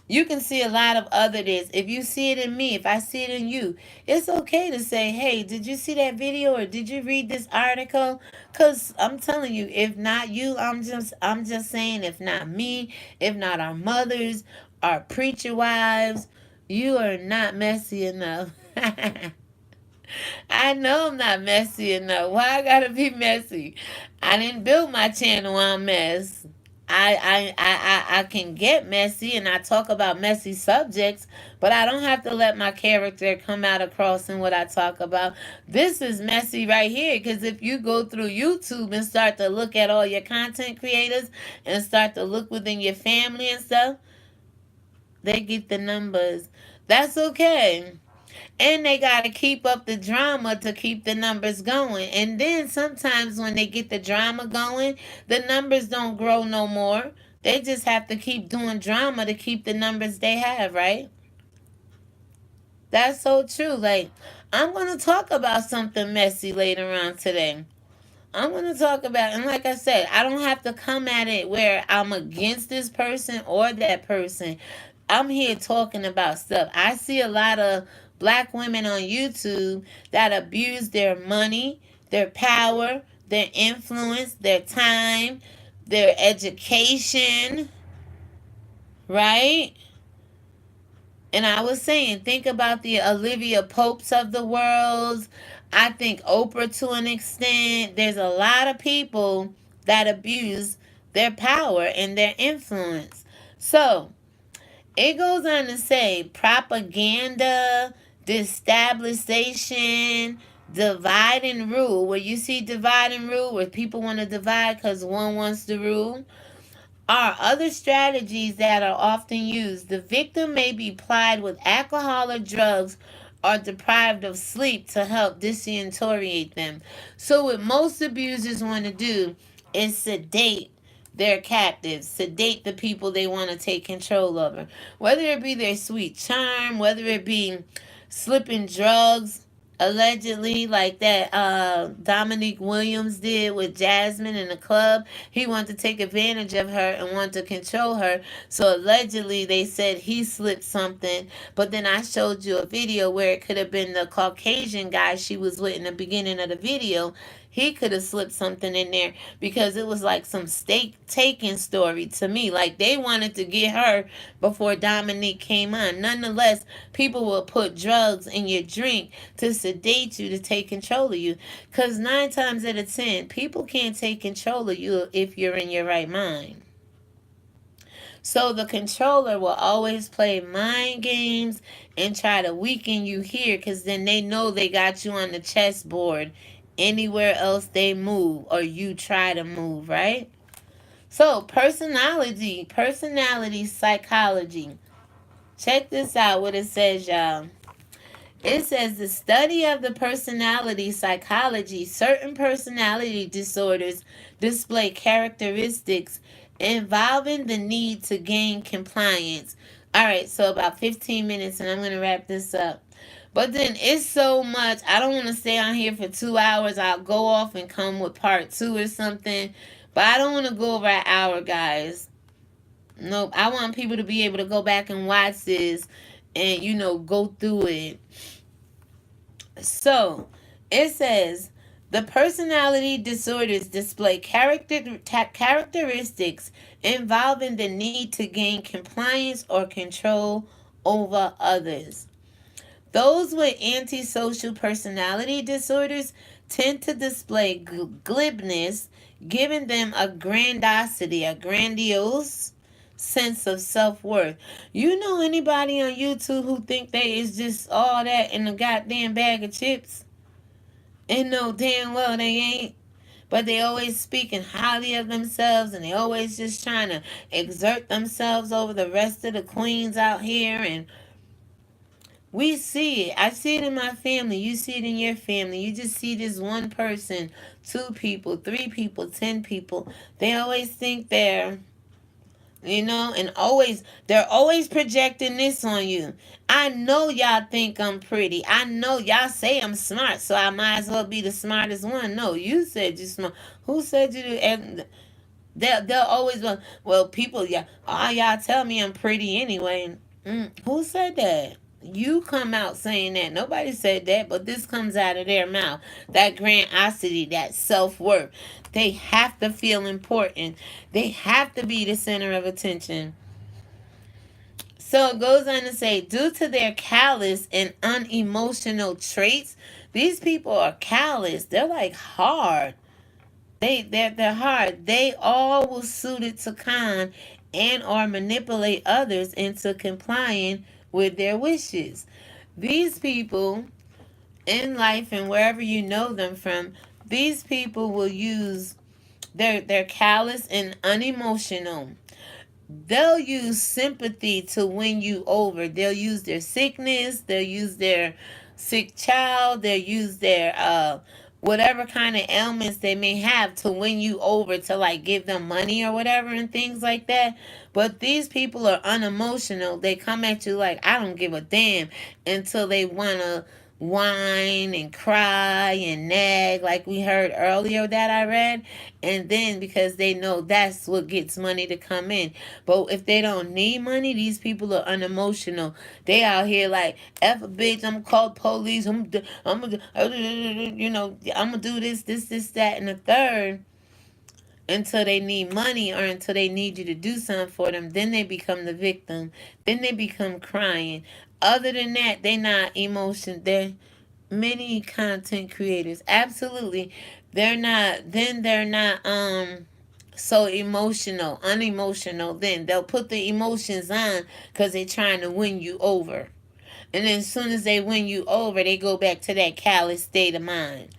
you can see a lot of other this. If you see it in me, if I see it in you, it's okay to say, hey, did you see that video or did you read this article? Cause I'm telling you, if not you, I'm just saying, if not me, if not our mothers, our preacher wives, you are not messy enough. I know I'm not messy enough. Why I gotta be messy? I didn't build my channel on mess. I can get messy and I talk about messy subjects, but I don't have to let my character come out across in what I talk about. This is messy right here because if you go through YouTube and start to look at all your content creators and start to look within your family and stuff, they get the numbers. That's okay. And they got to keep up the drama to keep the numbers going. And then sometimes when they get the drama going, the numbers don't grow no more. They just have to keep doing drama to keep the numbers they have, right? That's so true. Like, I'm going to talk about something messy later on today. I'm going to talk about, and like I said, I don't have to come at it where I'm against this person or that person. I'm here talking about stuff. I see a lot of black women on YouTube that abuse their money, their power, their influence, their time, their education, right? And I was saying, think about the Olivia Popes of the world. I think Oprah to an extent. There's a lot of people that abuse their power and their influence. So, it goes on to say propaganda, destabilization, divide and rule. Where you see divide and rule, where people want to divide because one wants to rule, are other strategies that are often used. The victim may be plied with alcohol or drugs or deprived of sleep to help disorientate them. So, what most abusers want to do is sedate their captives, sedate the people they want to take control over. Whether it be their sweet charm, whether it be slipping drugs, allegedly, like that Dominique Williams did with Jasmine in the club. He wanted to take advantage of her and wanted to control her. So allegedly they said he slipped something, but then I showed you a video where it could have been the Caucasian guy she was with in the beginning of the video. he could have slipped something in there because it was like some stake taking story to me. Like they wanted to get her before Dominique came on. Nonetheless, people will put drugs in your drink to sedate you, to take control of you. Because 9 times out of 10, people can't take control of you if you're in your right mind. So the controller will always play mind games and try to weaken you here because then they know they got you on the chessboard anywhere else they move or you try to move, right? So personality psychology. Check this out what it says, y'all. It says the study of the personality psychology, certain personality disorders display characteristics involving the need to gain compliance. All right, so about 15 minutes and I'm going to wrap this up. But then it's so much. I don't want to stay on here for 2 hours. I'll go off and come with part two or something. But I don't want to go over an hour, guys. Nope. I want people to be able to go back and watch this and, go through it. So, it says the personality disorders display characteristics involving the need to gain compliance or control over others. Those with antisocial personality disorders tend to display glibness, giving them a grandiose sense of self-worth. You know anybody on YouTube who think they is just all that in a goddamn bag of chips? And know damn well they ain't. But they always speaking highly of themselves and they always just trying to exert themselves over the rest of the queens out here. And we see it. I see it in my family. You see it in your family. You just see this one person, 2 people, 3 people, 10 people. They always think and they're always projecting this on you. I know y'all think I'm pretty. I know y'all say I'm smart, so I might as well be the smartest one. No, you said you're smart. Who said you? And they'll always people, yeah. Oh, y'all tell me I'm pretty anyway. Who said that? You come out saying that. Nobody said that, but this comes out of their mouth. That grandiosity, that self-worth. They have to feel important. They have to be the center of attention. So it goes on to say, due to their callous and unemotional traits, these people are callous. They're like hard. They're hard. They all will suit it to con and or manipulate others into complying with their wishes. These people in life and wherever you know them from, these people will use they're callous and unemotional. They'll use sympathy to win you over. They'll use their sickness, they'll use their sick child, they'll use their whatever kind of ailments they may have to win you over, to like give them money or whatever and things like that. But these people are unemotional. They come at you like, I don't give a damn, until they want to whine and cry and nag like we heard earlier that I read. And then because they know that's what gets money to come in. But if they don't need money, these people are unemotional. They out here like, F a bitch, I'm gonna call police, I'm gonna do this, that, and the third, until they need money or until they need you to do something for them. Then they become the victim. Then they become crying. Other than that, they not emotion. They're many content creators. Absolutely. They're not so emotional, unemotional. Then they'll put the emotions on because they're trying to win you over. And then as soon as they win you over, they go back to that callous state of mind.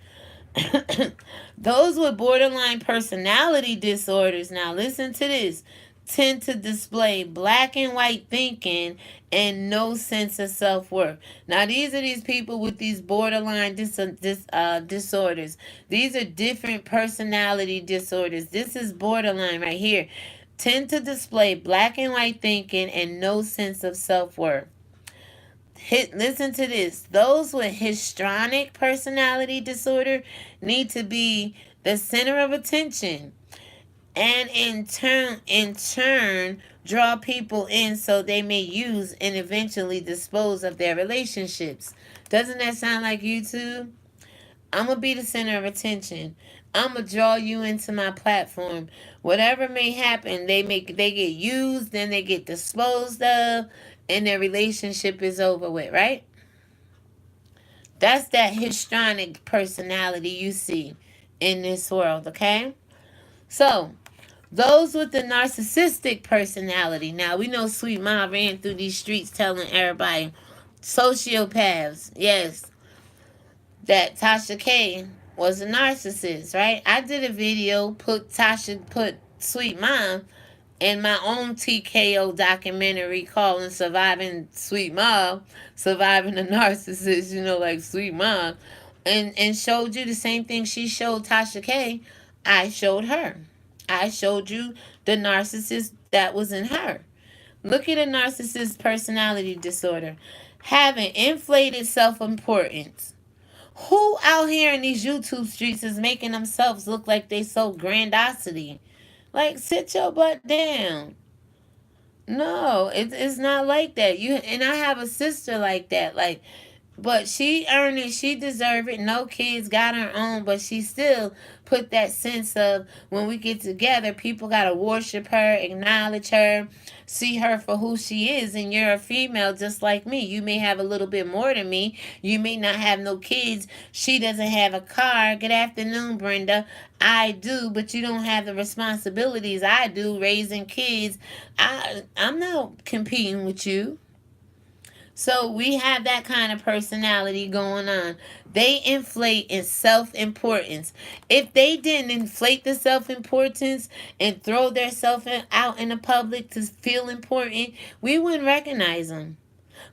Those with borderline personality disorders, now listen to this, tend to display black and white thinking and no sense of self-worth. Now these are these people with these borderline disorders. These are different personality disorders. This is borderline right here. Tend to display black and white thinking and no sense of self-worth. Listen to this. Those with histrionic personality disorder need to be the center of attention, and in turn draw people in so they may use and eventually dispose of their relationships. Doesn't that sound like YouTube? I'm gonna be the center of attention. I'm gonna draw you into my platform. Whatever may happen, they get used, then they get disposed of, and their relationship is over with, right? That's that histrionic personality you see in this world, okay? So, those with the narcissistic personality. Now, we know Sweet Ma ran through these streets telling everybody, sociopaths, yes, that Tasha K was a narcissist, right? I did a video, put Sweet Mom in my own TKO documentary calling Surviving Sweet Mom, Surviving a Narcissist, like Sweet Mom, and showed you the same thing she showed Tasha K. I showed her. I showed you the narcissist that was in her. Look at a narcissist personality disorder. Having inflated self importance. Who out here in these YouTube streets is making themselves look like they so grandiosity? Like, sit your butt down. No, it's not like that. And I have a sister like that. Like, but she earned it. She deserved it. No kids, got her own, but she still put that sense of when we get together, people gotta worship her, acknowledge her, see her for who she is. And you're a female just like me. You may have a little bit more than me. You may not have no kids. She doesn't have a car. Good afternoon, Brenda. I do, but you don't have the responsibilities I do, raising kids. I'm not competing with you. So we have that kind of personality going on. They inflate in self importance. If they didn't inflate the self importance and throw their self out in the public to feel important, we wouldn't recognize them.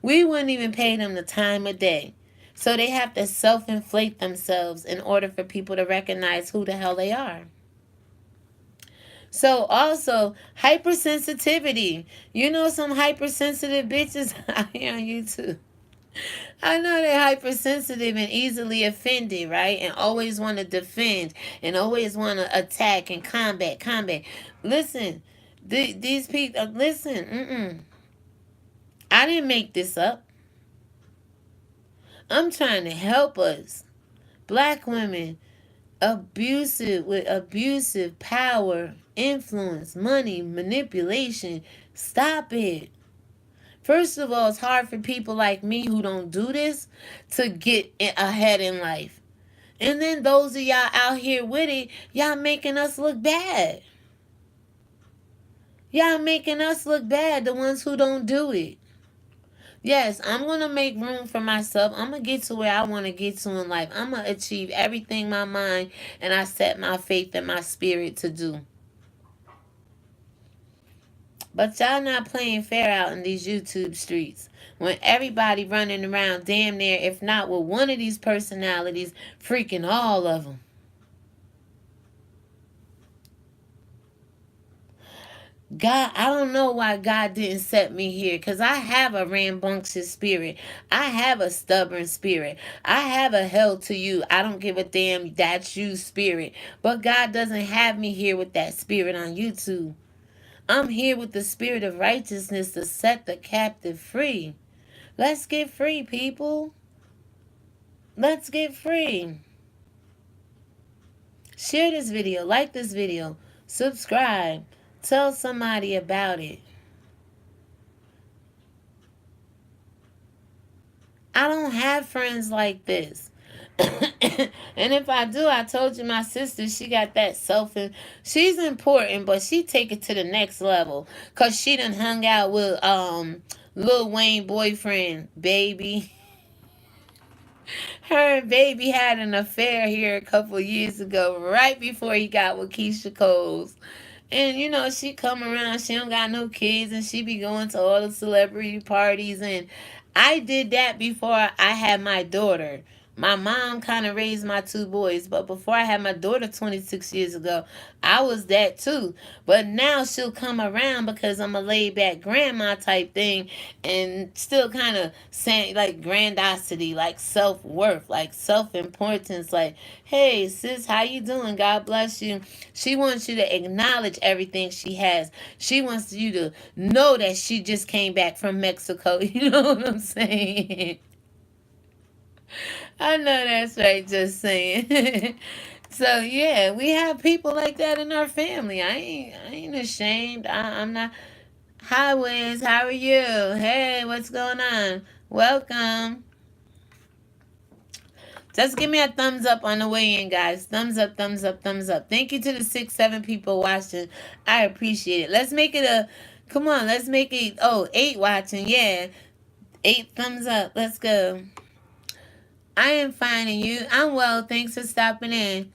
We wouldn't even pay them the time of day. So they have to self inflate themselves in order for people to recognize who the hell they are. So also hypersensitivity. You know some hypersensitive bitches out here on YouTube. I know they're hypersensitive and easily offended, right? And always want to defend and always want to attack and combat. Listen, these people, listen, I didn't make this up. I'm trying to help us. Black women, abusive with abusive power, influence, money, manipulation. Stop it. First of all, it's hard for people like me who don't do this to get ahead in life. And then those of y'all out here with it, y'all making us look bad. Y'all making us look bad, the ones who don't do it. Yes, I'm going to make room for myself. I'm going to get to where I want to get to in life. I'm going to achieve everything my mind and I set my faith and my spirit to do. But y'all not playing fair out in these YouTube streets. When everybody running around damn near, if not with one of these personalities, freaking all of them. God, I don't know why God didn't set me here, because I have a rambunctious spirit. I have a stubborn spirit. I have a hell to you, I don't give a damn, that's you spirit. But God doesn't have me here with that spirit on YouTube. I'm here with the spirit of righteousness to set the captive free. Let's get free, people. Let's get free. Share this video, like this video, subscribe, tell somebody about it. I don't have friends like this. And if I do, I told you my sister, she got that she's important, but she take it to the next level. Cause she done hung out with Lil Wayne boyfriend, Baby. Her and Baby had an affair here a couple years ago, right before he got with Keisha Coles. And she come around, she don't got no kids, and she be going to all the celebrity parties. And I did that before I had my daughter. My mom kind of raised my two boys, but before I had my daughter 26 years ago, I was that too. But now she'll come around because I'm a laid back grandma type thing, and still kind of saying like grandiosity, like self-worth, like self-importance, like, hey sis, how you doing? God bless you. She wants you to acknowledge everything she has. She wants you to know that she just came back from Mexico. You know what I'm saying? I know that's right, just saying. So yeah, we have people like that in our family. I ain't ashamed. I'm not. Hi Wiz, how are you? Hey, what's going on? Welcome. Just give me a thumbs up on the way in, guys. Thumbs up, thumbs up, thumbs up. Thank you to the 6, 7 people watching. I appreciate it. Let's make it a. Come on, let's make it. Oh, 8 watching. Yeah, 8 thumbs up. Let's go. I am finding you. I'm well. Thanks for stopping in.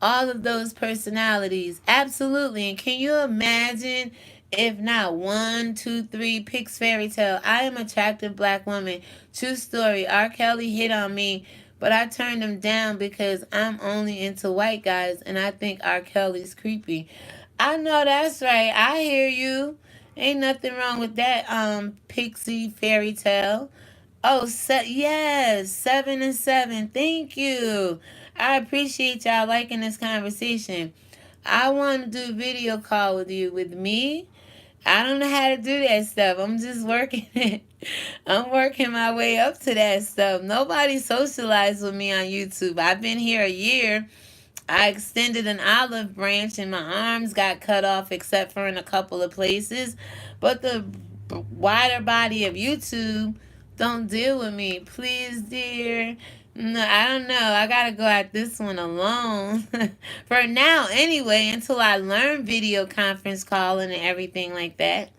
All of those personalities. Absolutely. And can you imagine if not one, two, three picks fairy tale? I am attractive black woman. True story. R. Kelly hit on me, but I turned him down because I'm only into white guys and I think R. Kelly's creepy. I know that's right. I hear you. Ain't nothing wrong with that, pixie fairy tale. Oh, yes, 7 and 7. Thank you. I appreciate y'all liking this conversation. I want to do a video call with you. With me, I don't know how to do that stuff. I'm just working it. I'm working my way up to that stuff. Nobody socialized with me on YouTube. I've been here a year. I extended an olive branch and my arms got cut off except for in a couple of places. But the wider body of YouTube don't deal with me. Please, dear. No, I don't know. I gotta go at this one alone. For now, anyway, until I learn video conference calling and everything like that.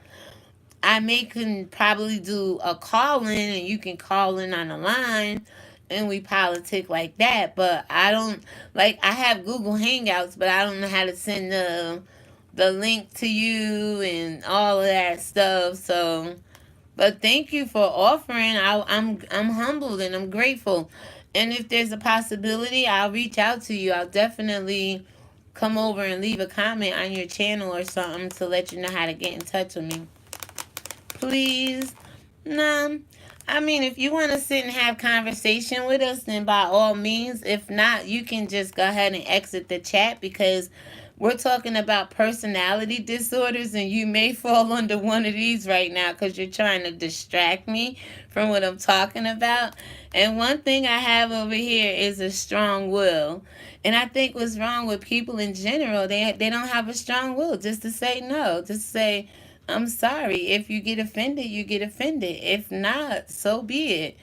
I may can probably do a call in and you can call in on the line and we politic like that. But I don't like I have Google Hangouts, but I don't know how to send the link to you and all of that stuff. So but thank you for offering. I'm humbled and I'm grateful. And if there's a possibility, I'll reach out to you. I'll definitely come over and leave a comment on your channel or something to let you know how to get in touch with me. Please. No. I mean, if you want to sit and have conversation with us, then by all means. If not, you can just go ahead and exit the chat because we're talking about personality disorders and you may fall under one of these right now because you're trying to distract me from what I'm talking about. And one thing I have over here is a strong will. And I think what's wrong with people in general, they don't have a strong will just to say no, just say, I'm sorry. If you get offended, you get offended. If not, so be it.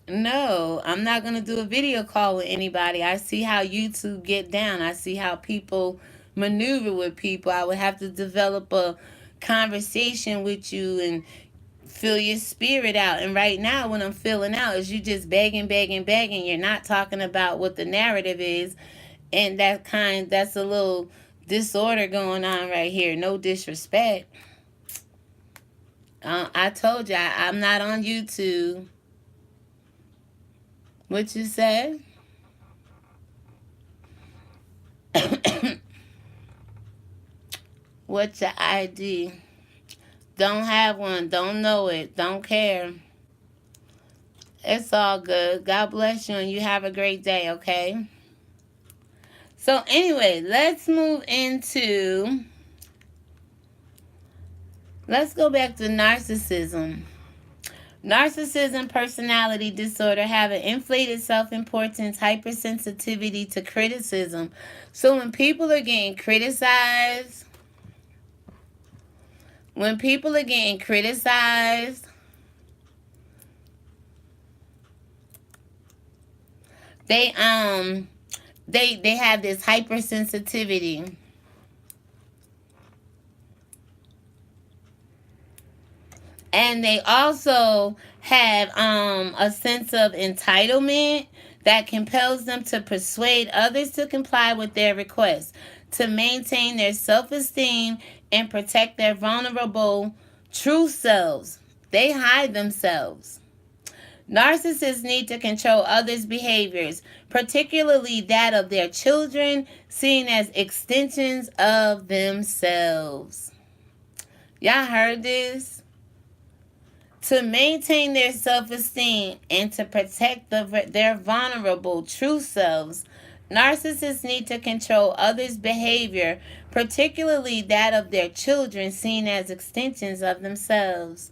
No, I'm not going to do a video call with anybody. I see how YouTube get down. I see how people maneuver with people. I would have to develop a conversation with you and feel your spirit out. And right now, what I'm feeling out is you just begging, begging, begging. You're not talking about what the narrative is. And that's a little disorder going on right here. No disrespect. I told you I'm not on YouTube. What you said? What's your ID? Don't have one. Don't know it. Don't care. It's all good. God bless you and you have a great day, okay? So anyway, let's go back to narcissism. Narcissism personality disorder have an inflated self-importance, hypersensitivity to criticism. So when people are getting criticized, they have this hypersensitivity. And they also have a sense of entitlement that compels them to persuade others to comply with their requests, to maintain their self-esteem and protect their vulnerable true selves. They hide themselves. Narcissists need to control others' behaviors, particularly that of their children, seen as extensions of themselves. Y'all heard this? To maintain their self-esteem and to protect their vulnerable true selves, narcissists need to control others' behavior, particularly that of their children, seen as extensions of themselves.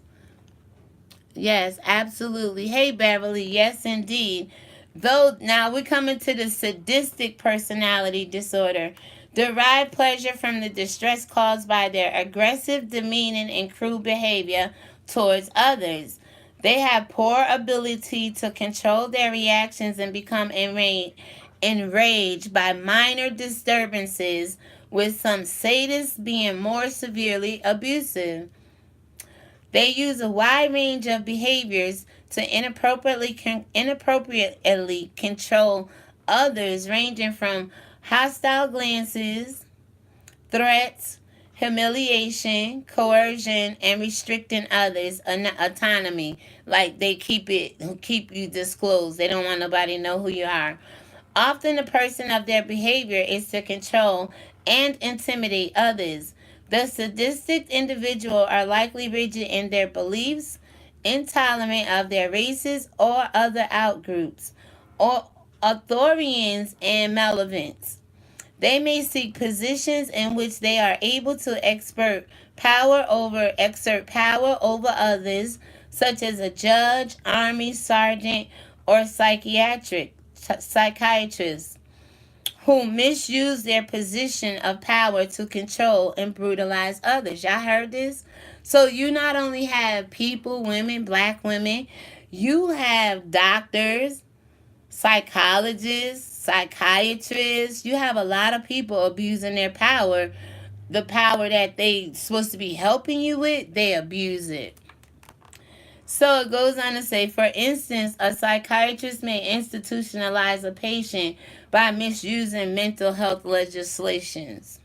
Yes, absolutely. Hey, Beverly. Yes, indeed. Though now we're coming to the sadistic personality disorder. Derive pleasure from the distress caused by their aggressive, demeaning, and cruel behavior towards others. They have poor ability to control their reactions and become enraged by minor disturbances, with some sadists being more severely abusive. They use a wide range of behaviors to inappropriately control others, ranging from hostile glances, threats, humiliation, coercion, and restricting others' autonomy. Like they keep you disclosed. They don't want nobody to know who you are. Often the person of their behavior is to control and intimidate others. The sadistic individual are likely rigid in their beliefs, intolerant of their races or other outgroups, or authorians and malevolent. They may seek positions in which they are able to exert power over others, such as a judge, army sergeant, or psychiatrist, who misuse their position of power to control and brutalize others. Y'all heard this? So you not only have people, women, black women, you have doctors, psychologists, psychiatrists. You have a lot of people abusing their power. The power that they supposed to be helping you with, they abuse it. So it goes on to say, for instance, a psychiatrist may institutionalize a patient by misusing mental health legislations.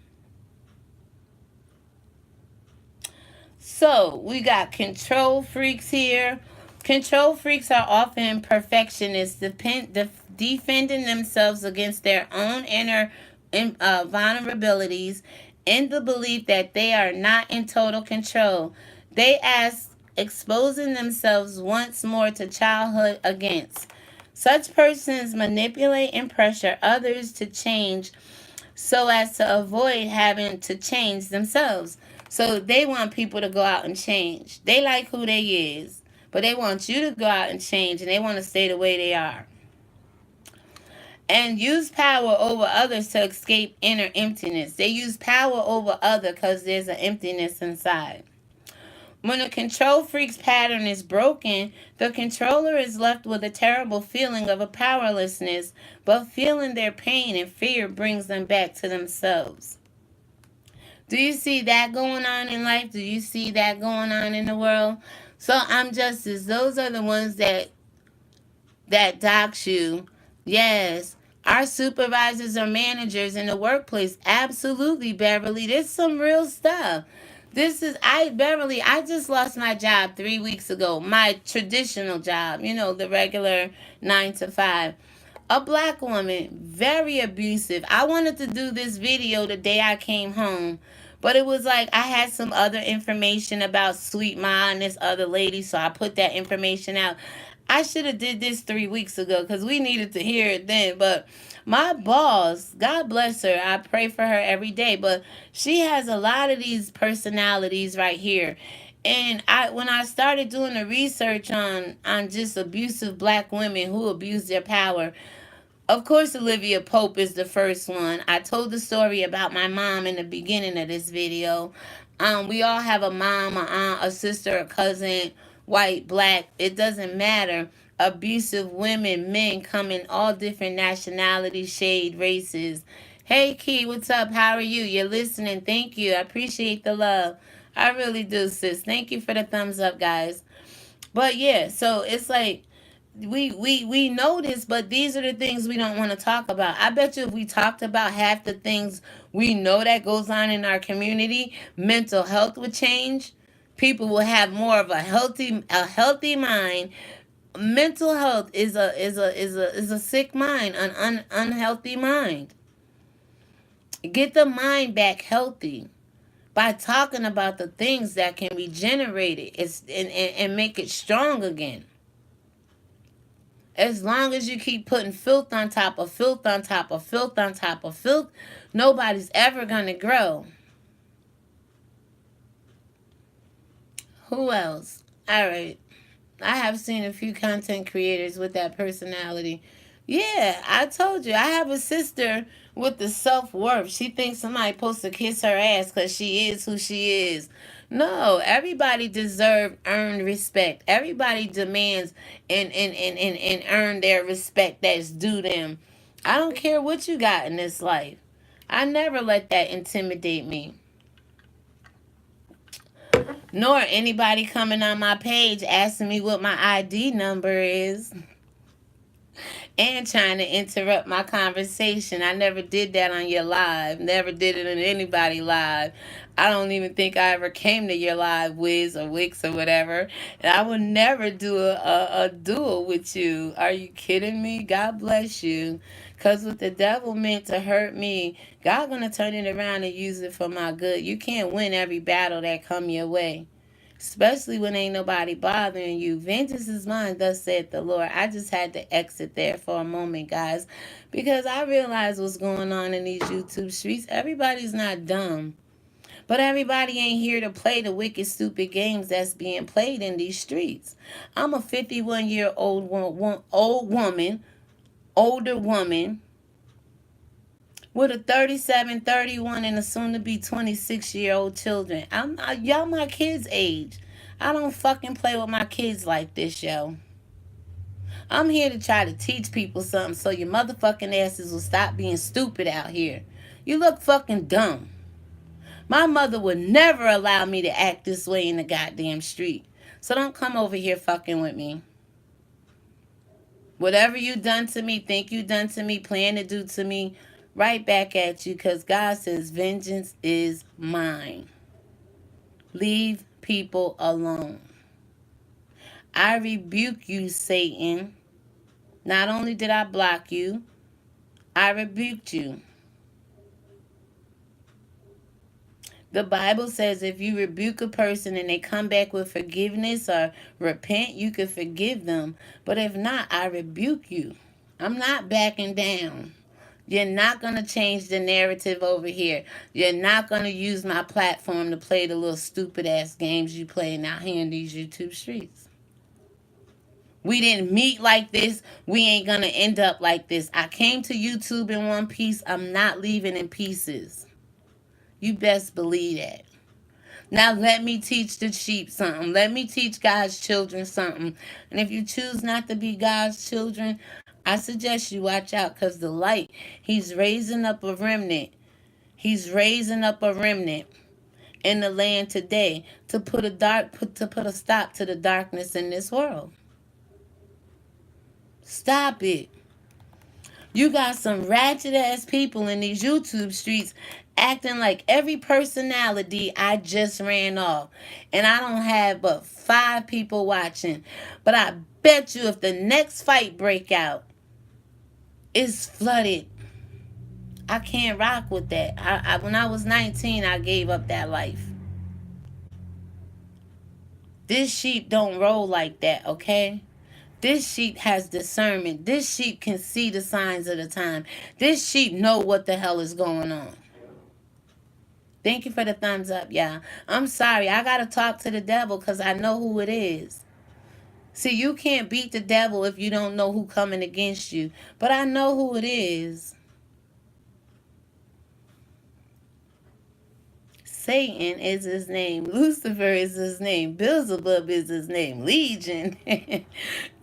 So we got control freaks here. Control freaks are often perfectionists, defending themselves against their own inner vulnerabilities in the belief that they are not in total control. They ask, exposing themselves once more to childhood against. Such persons manipulate and pressure others to change so as to avoid having to change themselves. So they want people to go out and change. They like who they is, but they want you to go out and change, and they want to stay the way they are. And use power over others to escape inner emptiness. They use power over others because there's an emptiness inside. When a control freak's pattern is broken, the controller is left with a terrible feeling of a powerlessness, but feeling their pain and fear brings them back to themselves. Do you see that going on in life? Do you see that going on in the world? So I'm Justice. Those are the ones that dox you. Yes. Our supervisors or managers in the workplace. Absolutely, Beverly. There's some real stuff. Beverly, I just lost my job 3 weeks ago. My traditional job, the regular 9 to 5. A black woman, very abusive. I wanted to do this video the day I came home, but it was like I had some other information about Sweet Ma and this other lady, so I put that information out. I should have did this 3 weeks ago because we needed to hear it then. But my boss, God bless her, I pray for her every day, but she has a lot of these personalities right here. And when I started doing the research on just abusive black women who abuse their power, of course, Olivia Pope is the first one. I told the story about my mom in the beginning of this video. We all have a mom, a aunt, a sister, a cousin, white, black. It doesn't matter. Abusive women, men come in all different nationalities, shade, races. Hey, Key, what's up? How are you? You're listening. Thank you. I appreciate the love. I really do, sis. Thank you for the thumbs up, guys. But yeah, so it's like we know this, but these are the things we don't want to talk about. I bet you if we talked about half the things we know that goes on in our community, mental health would change. People will have more of a healthy mind. Mental health is a sick mind, an unhealthy mind. Get the mind back healthy by talking about the things that can regenerate it and make it strong again. As long as you keep putting filth on top of filth on top of filth on top of filth, nobody's ever going to grow. Who else? All right. I have seen a few content creators with that personality. Yeah, I told you. I have a sister with the self-worth. She thinks somebody supposed to kiss her ass because she is who she is. No, everybody deserves earned respect. Everybody demands and earn their respect that's due them. I don't care what you got in this life. I never let that intimidate me. Nor anybody coming on my page asking me what my ID number is and trying to interrupt my conversation. I never did that on your live. Never did it on anybody live. I don't even think I ever came to your live, Wiz or Wix or whatever. And I would never do a duel with you. Are you kidding me? God bless you. Because what the devil meant to hurt me, God gonna turn it around and use it for my good. You can't win every battle that come your way, especially when ain't nobody bothering you. Vengeance is mine, thus saith the Lord. I just had to exit there for a moment, guys, because I realize what's going on in these YouTube streets. Everybody's not dumb, but everybody ain't here to play the wicked, stupid games that's being played in these streets. I'm a 51-year-old older woman, with a 37, 31, and a soon-to-be 26-year-old children. Y'all my kids' age. I don't fucking play with my kids like this, yo. I'm here to try to teach people something so your motherfucking asses will stop being stupid out here. You look fucking dumb. My mother would never allow me to act this way in the goddamn street. So don't come over here fucking with me. Whatever you done to me, think you done to me, plan to do to me, right back at you, because God says vengeance is mine. Leave people alone. I rebuke you, Satan. Not only did I block you, I rebuked you. The Bible says if you rebuke a person and they come back with forgiveness or repent, you can forgive them. But if not, I rebuke you. I'm not backing down. You're not going to change the narrative over here. You're not going to use my platform to play the little stupid ass games you playing out here in these YouTube streets. We didn't meet like this. We ain't going to end up like this. I came to YouTube in one piece. I'm not leaving in pieces. You best believe that. Now let me teach the sheep something. Let me teach God's children something. And if you choose not to be God's children, I suggest you watch out, because the light, he's raising up a remnant. He's raising up a remnant in the land today to put a stop to the darkness in this world. Stop it. You got some ratchet ass people in these YouTube streets acting like every personality I just ran off. And I don't have but 5 people watching. But I bet you if the next fight break out is flooded, I can't rock with that. When I was 19, I gave up that life. This sheep don't roll like that, okay? This sheep has discernment. This sheep can see the signs of the time. This sheep know what the hell is going on. Thank you for the thumbs up, y'all. I'm sorry. I got to talk to the devil because I know who it is. See, you can't beat the devil if you don't know who coming against you. But I know who it is. Satan is his name. Lucifer is his name. Beelzebub is his name. Legion.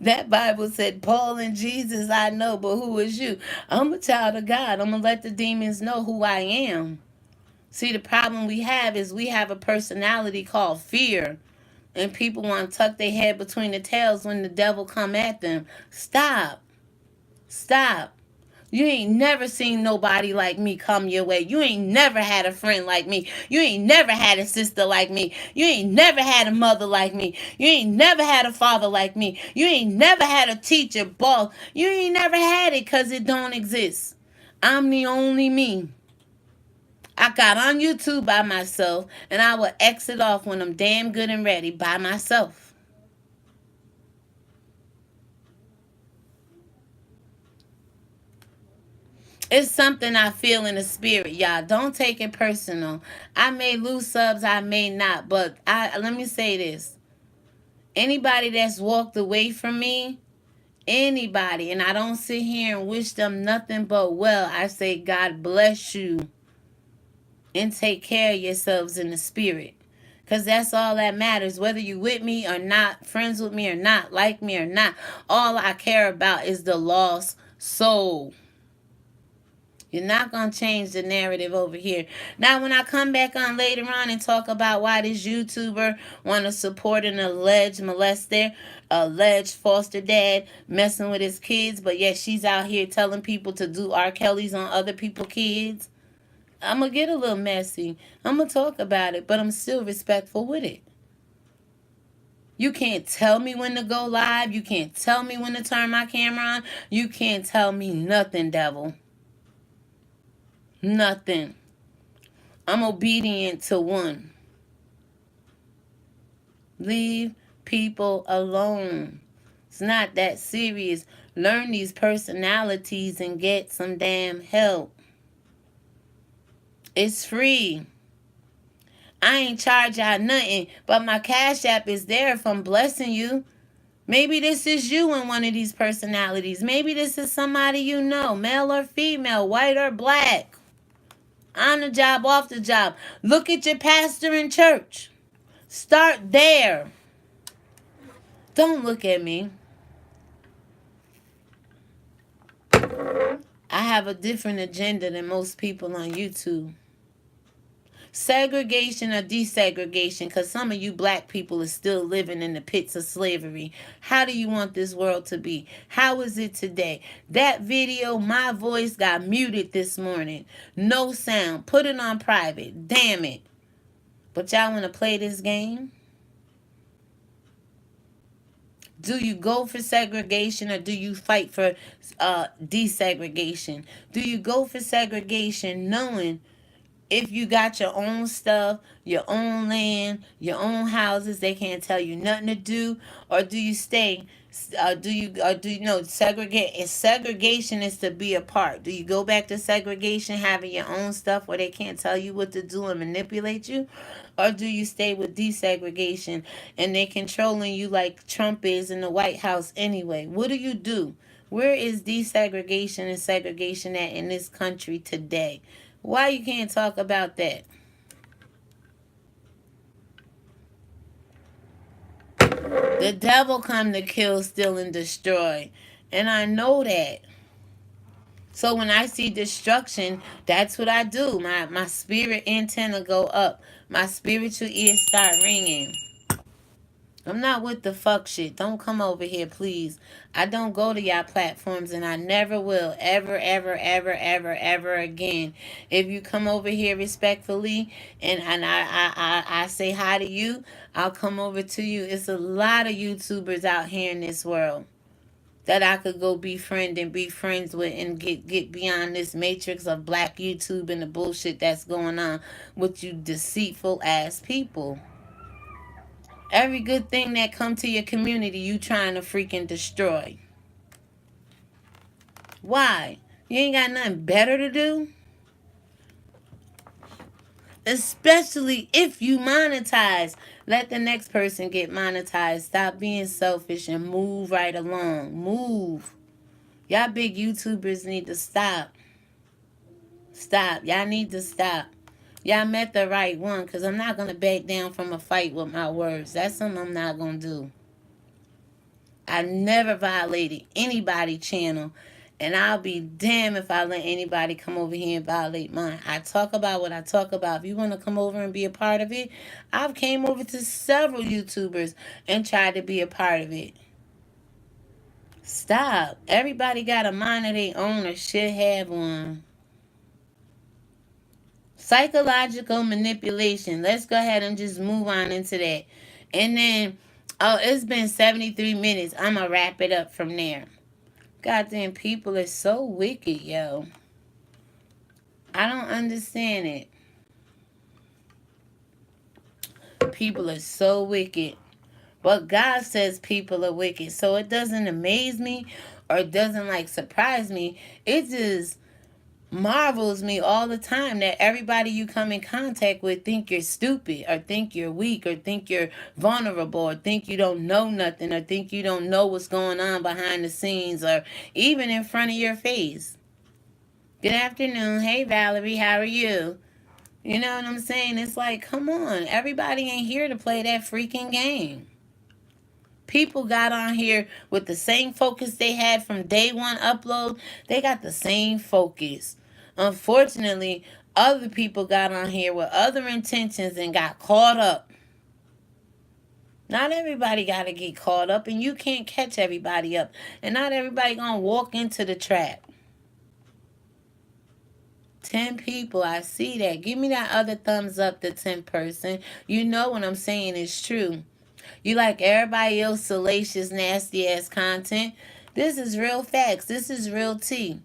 That Bible said, Paul and Jesus I know, but who is you? I'm a child of God. I'm going to let the demons know who I am. See, the problem we have is we have a personality called fear. And people want to tuck their head between the tails when the devil come at them. Stop. Stop. You ain't never seen nobody like me come your way. You ain't never had a friend like me. You ain't never had a sister like me. You ain't never had a mother like me. You ain't never had a father like me. You ain't never had a teacher, boss. You ain't never had it because it don't exist. I'm the only me. I got on YouTube by myself, and I will exit off when I'm damn good and ready by myself. It's something I feel in the spirit, y'all. Don't take it personal. I may lose subs, I may not, but let me say this. Anybody that's walked away from me Anybody. And I don't sit here and wish them nothing but well. I say, God bless you. And take care of yourselves in the spirit. Because that's all that matters. Whether you with me or not, friends with me or not, like me or not, all I care about is the lost soul. You're not going to change the narrative over here. Now, when I come back on later on and talk about why this YouTuber want to support an alleged molester, alleged foster dad messing with his kids, but yet she's out here telling people to do R. Kelly's on other people's kids, I'm going to get a little messy. I'm going to talk about it, but I'm still respectful with it. You can't tell me when to go live. You can't tell me when to turn my camera on. You can't tell me nothing, devil. Nothing. I'm obedient to one. Leave people alone. It's not that serious. Learn these personalities and get some damn help. It's free. I ain't charge y'all nothing, but my Cash App is there if I'm blessing you. Maybe this is you in one of these personalities. Maybe this is somebody you know, male or female, white or black. On the job, off the job. Look at your pastor in church. Start there. Don't look at me. I have a different agenda than most people on YouTube. Segregation or desegregation, because some of you black people are still living in the pits of slavery. How do you want this world to be? How is it today? That video, my voice got muted this morning. No sound. Put it on private. Damn it. But y'all want to play this game? Do you go for segregation or do you fight for desegregation? Do you go for segregation knowing if you got your own stuff, your own land, your own houses, they can't tell you nothing to do? Or do you stay, do you know, segregate? And segregation is to be apart. Do you go back to segregation, having your own stuff where they can't tell you what to do and manipulate you? Or do you stay with desegregation and they controlling you like Trump is in the White House anyway? What do you do? Where is desegregation and segregation at in this country today? Why you can't talk about that? The devil come to kill, steal, and destroy. And I know that. So when I see destruction, that's what I do. My spirit antenna go up. My spiritual ears start ringing. I'm not with the fuck shit. Don't come over here, please. I don't go to y'all platforms, and I never will. Ever, ever, ever, ever, ever again. If you come over here respectfully, and I say hi to you, I'll come over to you. It's a lot of YouTubers out here in this world that I could go befriend and be friends with and get beyond this matrix of black YouTube and the bullshit that's going on with you deceitful ass people. Every good thing that come to your community, you trying to freaking destroy. Why? You ain't got nothing better to do? Especially if you monetize. Let the next person get monetized. Stop being selfish and move right along. Move. Y'all big YouTubers need to stop. Stop. Y'all need to stop. Y'all met the right one, because I'm not going to back down from a fight with my words. That's something I'm not going to do. I never violated anybody's channel, and I'll be damned if I let anybody come over here and violate mine. I talk about what I talk about. If you want to come over and be a part of it, I've came over to several YouTubers and tried to be a part of it. Stop. Everybody got a mind of their own or should have one. Psychological manipulation. Let's go ahead and just move on into that. And then, oh, it's been 73 minutes. I'm going to wrap it up from there. Goddamn, people are so wicked, yo. I don't understand it. People are so wicked. But God says people are wicked. So it doesn't amaze me or it doesn't, like, surprise me. It just marvels me all the time that everybody you come in contact with think you're stupid or think you're weak or think you're vulnerable or think you don't know nothing or think you don't know what's going on behind the scenes or even in front of your face. Good afternoon. Hey, Valerie, how are you? You know what I'm saying? It's like, come on. Everybody ain't here to play that freaking game. People got on here with the same focus they had from day one upload. They got the same focus. Unfortunately, other people got on here with other intentions and got caught up. Not everybody got to get caught up, and you can't catch everybody up. And not everybody going to walk into the trap. 10 people, I see that. Give me that other thumbs up, the 10 person. You know what I'm saying is true. You like everybody else salacious, nasty ass content. This is real facts. This is real tea.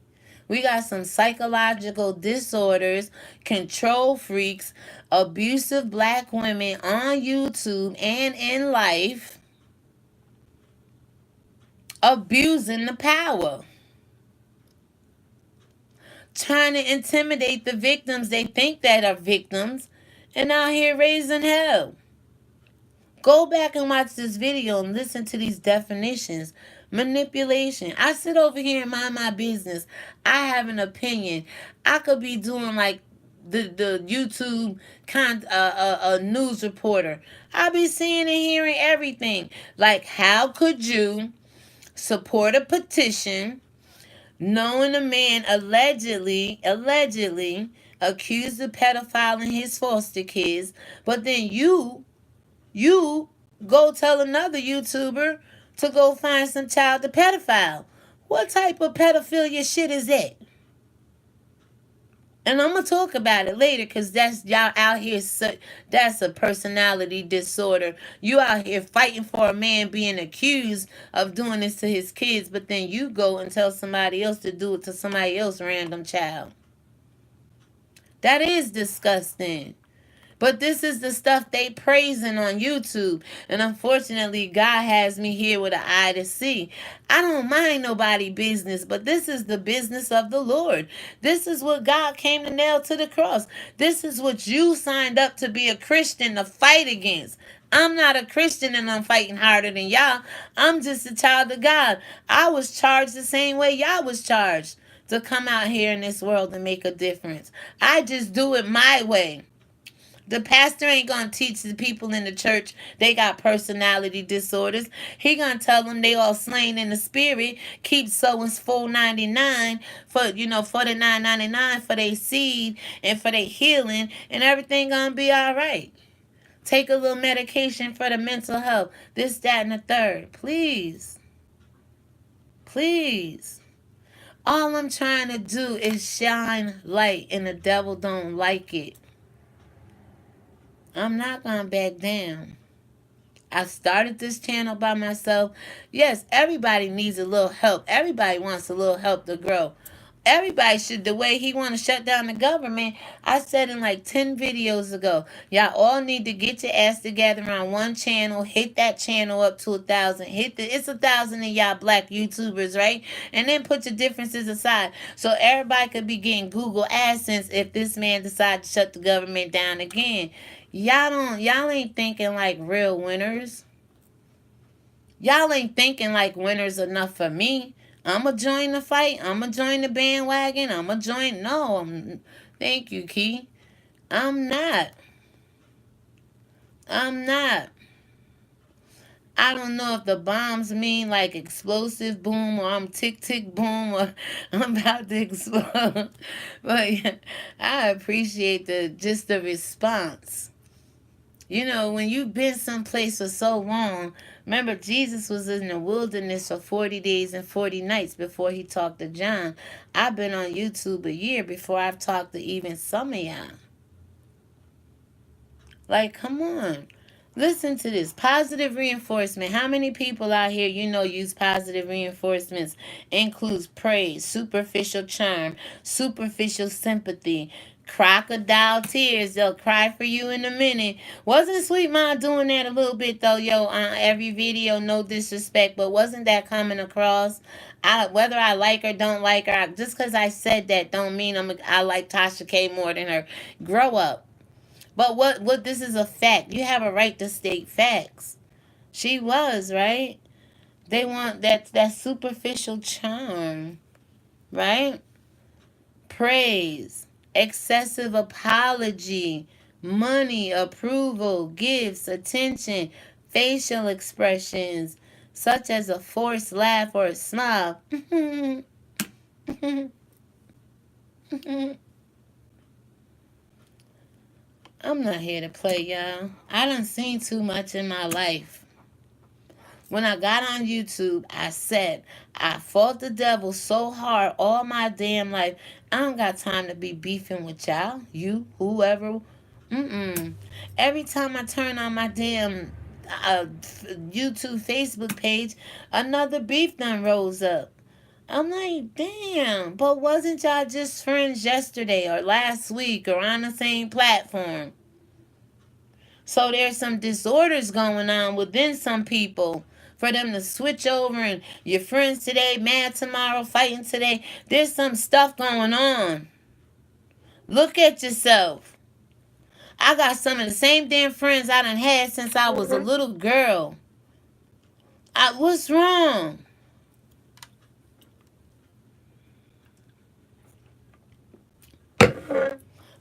We got some psychological disorders, control freaks, abusive black women on YouTube and in life abusing the power. Trying to intimidate the victims they think that are victims and out here raising hell. Go back and watch this video and listen to these definitions. Manipulation. I sit over here and mind my business. I have an opinion. I could be doing like the YouTube news reporter. I be seeing and hearing everything. Like, how could you support a petition knowing a man allegedly accused of pedophiling his foster kids, but then you go tell another YouTuber to go find some child to pedophile? What type of pedophilia shit is that? And I'm going to talk about it later because that's y'all out here. That's a personality disorder. You out here fighting for a man being accused of doing this to his kids, but then you go and tell somebody else to do it to somebody else random child. That is disgusting. But this is the stuff they praising on YouTube. And unfortunately, God has me here with an eye to see. I don't mind nobody business, but this is the business of the Lord. This is what God came to nail to the cross. This is what you signed up to be a Christian to fight against. I'm not a Christian and I'm fighting harder than y'all. I'm just a child of God. I was charged the same way y'all was charged to come out here in this world and make a difference. I just do it my way. The pastor ain't gonna teach the people in the church they got personality disorders. He gonna tell them they all slain in the spirit. Keep sowing $4.99 for for the $9.99 for their seed and for their healing, and everything gonna be all right. Take a little medication for the mental health. This, that, and the third. Please, please. All I'm trying to do is shine light, and the devil don't like it. I'm not going to back down. I started this channel by myself. Yes, everybody needs a little help. Everybody wants a little help to grow. Everybody should, the way he want to shut down the government, I said in like 10 videos ago, y'all all need to get your ass together on one channel, hit that channel up to 1,000, it's 1,000 of y'all black YouTubers, right? And then put your differences aside so everybody could be getting Google AdSense if this man decides to shut the government down again. Y'all ain't thinking like real winners. Y'all ain't thinking like winners enough for me. I'ma join the fight. I'ma join the bandwagon. I'ma join. No, thank you, Key. I'm not. I'm not. I don't know if the bombs mean like explosive boom or I'm tick tick boom or I'm about to explode. But yeah, I appreciate the response. You know, when you've been someplace for so long, remember Jesus was in the wilderness for 40 days and 40 nights before he talked to John. I've been on YouTube a year before I've talked to even some of y'all. Like, come on. Listen to this. Positive reinforcement. How many people out here use positive reinforcements? Includes praise, superficial charm, superficial sympathy, crocodile tears. They'll cry for you in a minute. Wasn't Sweet Mom doing that a little bit though, yo? On every video, no disrespect, but wasn't that coming across? Whether I like her, don't like her, just because I said that don't mean I like Tasha K more than her. Grow up. But what this is a fact. You have a right to state facts. She was, right? They want that superficial charm, right? Praise, excessive apology, money, approval, gifts, attention, facial expressions, such as a forced laugh or a smile. I'm not here to play, y'all. I done seen too much in my life. When I got on YouTube, I said, I fought the devil so hard all my damn life. I don't got time to be beefing with y'all, you, whoever. Every time I turn on my damn YouTube, Facebook page, another beef done rose up. I'm like, damn, but wasn't y'all just friends yesterday or last week or on the same platform? So there's some disorders going on within some people for them to switch over and your friends today, mad tomorrow, fighting today. There's some stuff going on. Look at yourself. I got some of the same damn friends I done had since I was a little girl. What's wrong?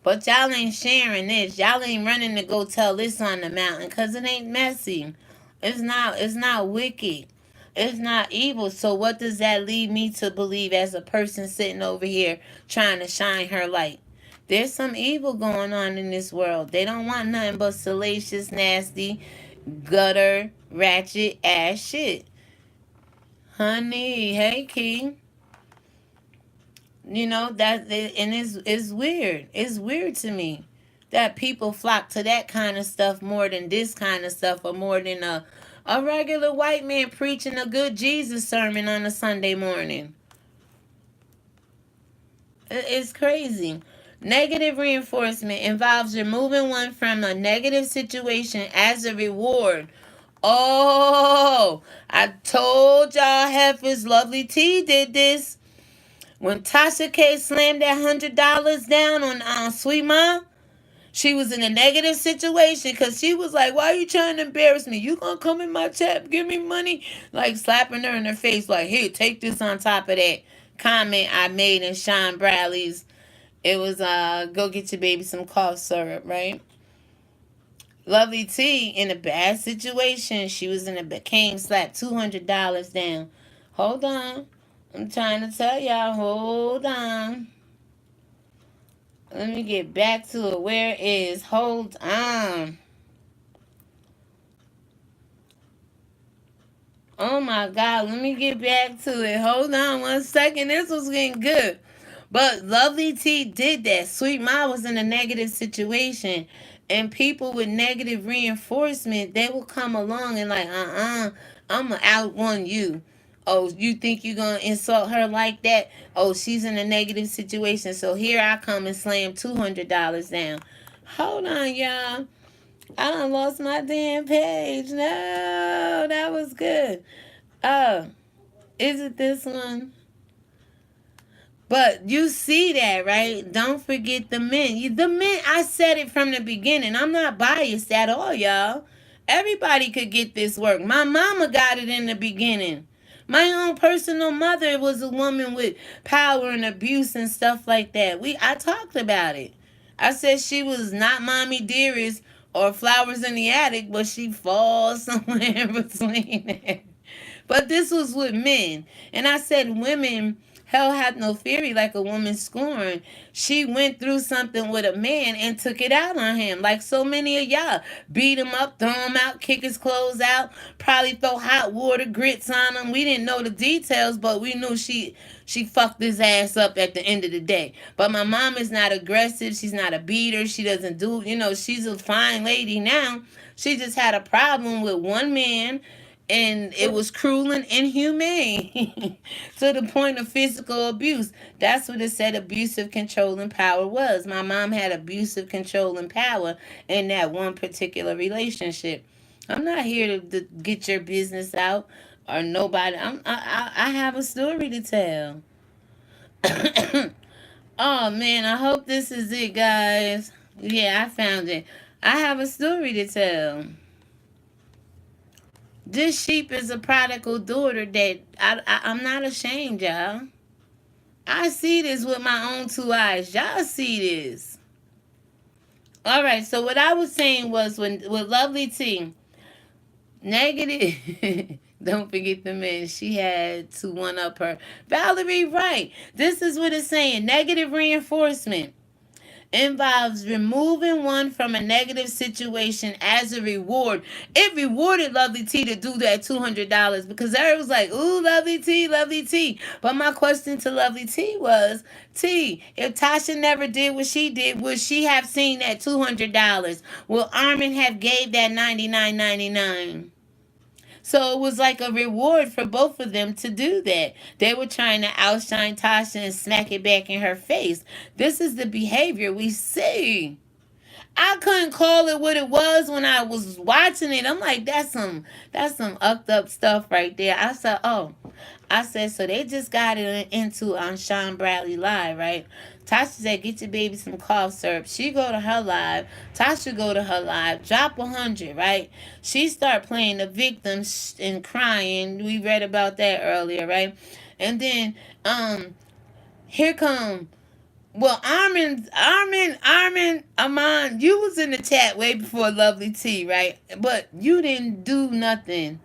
But y'all ain't sharing this. Y'all ain't running to go tell this on the mountain because it ain't messy. It's not wicked. It's not evil. So what does that lead me to believe as a person sitting over here trying to shine her light? There's some evil going on in this world. They don't want nothing but salacious, nasty, gutter, ratchet ass shit. Honey, hey King. That and it's weird. It's weird to me that people flock to that kind of stuff more than this kind of stuff, or more than a regular white man preaching a good Jesus sermon on a Sunday morning. It's crazy. Negative reinforcement involves removing one from a negative situation as a reward. Oh, I told y'all Heifer's Lovely T did this. When Tasha K slammed that $100 down on Sweet Mom, she was in a negative situation because she was like, why are you trying to embarrass me? You gonna come in my chat, give me money? Like slapping her in her face like, here, take this on top of that comment I made in Sean Bradley's. It was, go get your baby some cough syrup, right? Lovely T in a bad situation. She was in a came slapped $200 down. Hold on. I'm trying to tell y'all, hold on. Let me get back to it. Where is, hold on. Oh my God, let me get back to it. Hold on 1 second. This was getting good. But Lovely T did that. Sweet Ma was in a negative situation. And people with negative reinforcement, they will come along and like, I'm going to outrun you. Oh, you think you're going to insult her like that? Oh, she's in a negative situation. So here I come and slam $200 down. Hold on, y'all. I done lost my damn page. No, that was good. Is it this one? But you see that, right? Don't forget the men. The men, I said it from the beginning. I'm not biased at all, y'all. Everybody could get this work. My mama got it in the beginning. My own personal mother was a woman with power and abuse and stuff like that. I talked about it. I said she was not mommy dearest or flowers in the attic, but she falls somewhere in between it. But this was with men. And I said women, hell had no fury like a woman scorned. She went through something with a man and took it out on him. Like so many of y'all. Beat him up, throw him out, kick his clothes out, probably throw hot water, grits on him. We didn't know the details, but we knew she fucked his ass up at the end of the day. But my mom is not aggressive. She's not a beater. She doesn't do, she's a fine lady now. She just had a problem with one man, and it was cruel and inhumane to the point of physical abuse. That's what it said abusive control and power was. My mom had abusive control and power in that one particular relationship. I'm not here to get your business out or nobody. I have a story to tell. Oh man, I hope this is it, guys. Yeah, I found it. I have a story to tell. This sheep is a prodigal daughter that I'm not ashamed, y'all. I see this with my own two eyes. Y'all see this. All right, so what I was saying was when with Lovely T, negative. Don't forget the man she had to one up her. Valerie, right. This is what it's saying. Negative reinforcement involves removing one from a negative situation as a reward. It rewarded Lovely T to do that $200 because everyone was like, ooh, Lovely T, Lovely T. But my question to Lovely T was, T, if Tasha never did what she did, would she have seen that $200? Will Armin have gave that $99.99? So it was like a reward for both of them to do that. They were trying to outshine Tasha and smack it back in her face. This is the behavior we see. I couldn't call it what it was when I was watching it. I'm like, that's some upped up stuff right there. I said, oh, I said, so they just got it into on Sean Bradley live, right? Tasha said, get your baby some cough syrup. She go to her live. Tasha go to her live. Drop 100, right? She start playing the victim and crying. We read about that earlier, right? And then, here come Armand, you was in the chat way before Lovely T, right? But you didn't do nothing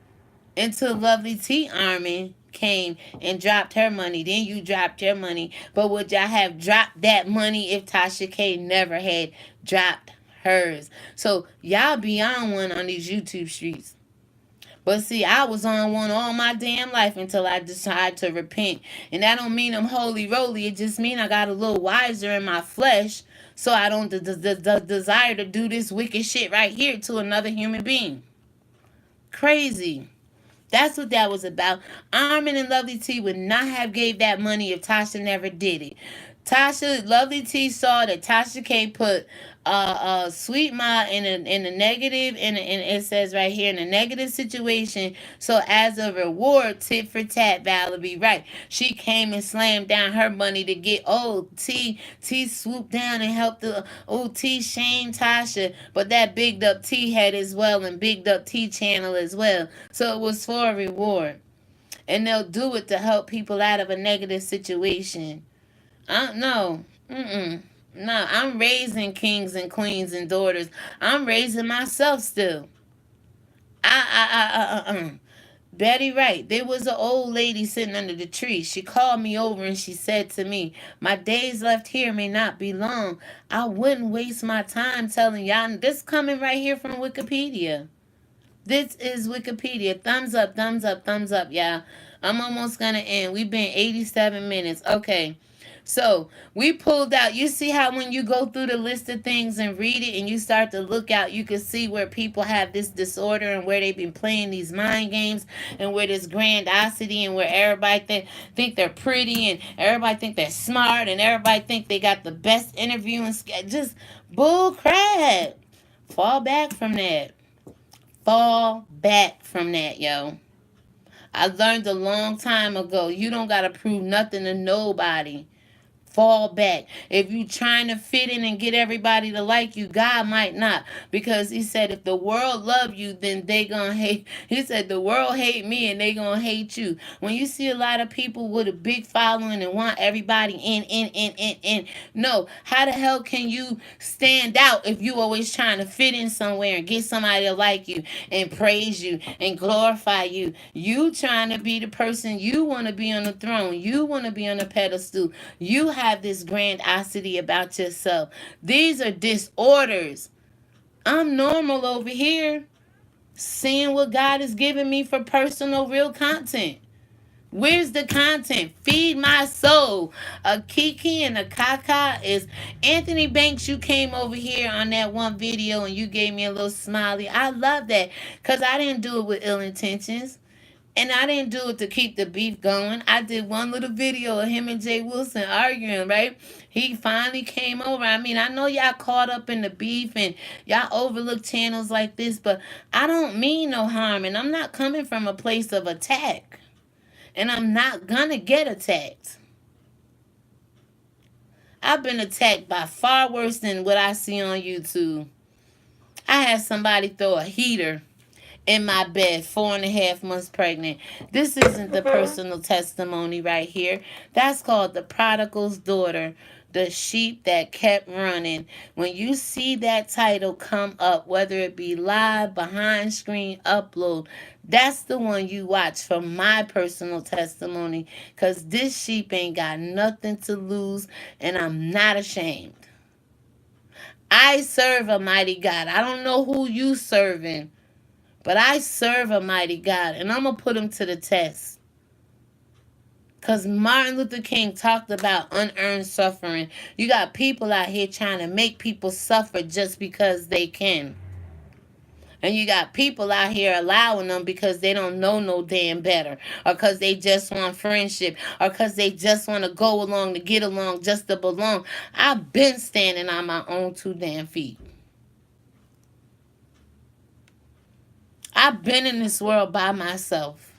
until Lovely T Armin came and dropped her money. Then you dropped your money. But would y'all have dropped that money if Tasha K never had dropped hers? So y'all be on one on these YouTube streets. But see, I was on one all my damn life until I decided to repent. And that don't mean I'm holy roly. It just mean I got a little wiser in my flesh so I don't desire to do this wicked shit right here to another human being. Crazy. That's what that was about. Armin and Lovely T would not have gave that money if Tasha never did it. Lovely T saw that Tasha K put Sweet Ma in a negative, and it says right here in a negative situation. So as a reward, tit for tat, Valerie, right? She came and slammed down her money to get T swooped down and helped the T shame Tasha, but that bigged up T head as well and bigged up T channel as well. So it was for a reward, and they'll do it to help people out of a negative situation. I don't know. No, I'm raising kings and queens and daughters. I'm raising myself still. Betty Wright, there was an old lady sitting under the tree. She called me over and she said to me, my days left here may not be long. I wouldn't waste my time telling y'all. This coming right here from Wikipedia. This is Wikipedia. Thumbs up, thumbs up, thumbs up, y'all. I'm almost going to end. We've been 87 minutes. Okay. So we pulled out, you see how when you go through the list of things and read it and you start to look out, you can see where people have this disorder and where they've been playing these mind games and where this grandiosity and where everybody think they're pretty and everybody think they're smart and everybody think they got the best interview and just bull crap. Fall back from that. Fall back from that, yo. I learned a long time ago, you don't got to prove nothing to nobody. Fall back. If you trying to fit in and get everybody to like you, God might not. Because he said if the world love you, then they gonna hate. He said the world hate me and they gonna hate you. When you see a lot of people with a big following and want everybody in. No. How the hell can you stand out if you always trying to fit in somewhere and get somebody to like you and praise you and glorify you? You trying to be the person you want to be on the throne. You want to be on the pedestal. You have this grandiosity about yourself. These are disorders. I'm normal over here, seeing what God has given me for personal, real content. Where's the content? Feed my soul. A Kiki and a Kaka is Anthony Banks. You came over here on that one video and you gave me a little smiley. I love that because I didn't do it with ill intentions. And I didn't do it to keep the beef going. I did one little video of him and Jay Wilson arguing, right? He finally came over. I mean, I know y'all caught up in the beef and y'all overlook channels like this, but I don't mean no harm. And I'm not coming from a place of attack. And I'm not gonna get attacked. I've been attacked by far worse than what I see on YouTube. I had somebody throw a heater in my bed, 4.5 months pregnant. This isn't the personal testimony right here. That's called the prodigal's daughter, the sheep that kept running. When you see that title come up, whether it be live, behind screen, upload, that's the one you watch for my personal testimony, because this sheep ain't got nothing to lose, and I'm not ashamed. I serve a mighty God. I don't know who you serving, but I serve a mighty God, and I'm going to put him to the test. Because Martin Luther King talked about unearned suffering. You got people out here trying to make people suffer just because they can. And you got people out here allowing them because they don't know no damn better. Or because they just want friendship. Or because they just want to go along to get along just to belong. I've been standing on my own 2 damn feet. I've been in this world by myself.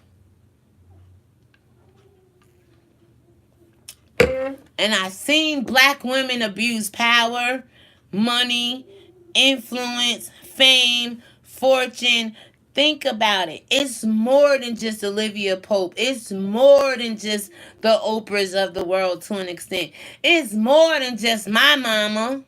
And I've seen black women abuse power, money, influence, fame, fortune. Think about it. It's more than just Olivia Pope. It's more than just the Oprahs of the world to an extent. It's more than just my mama.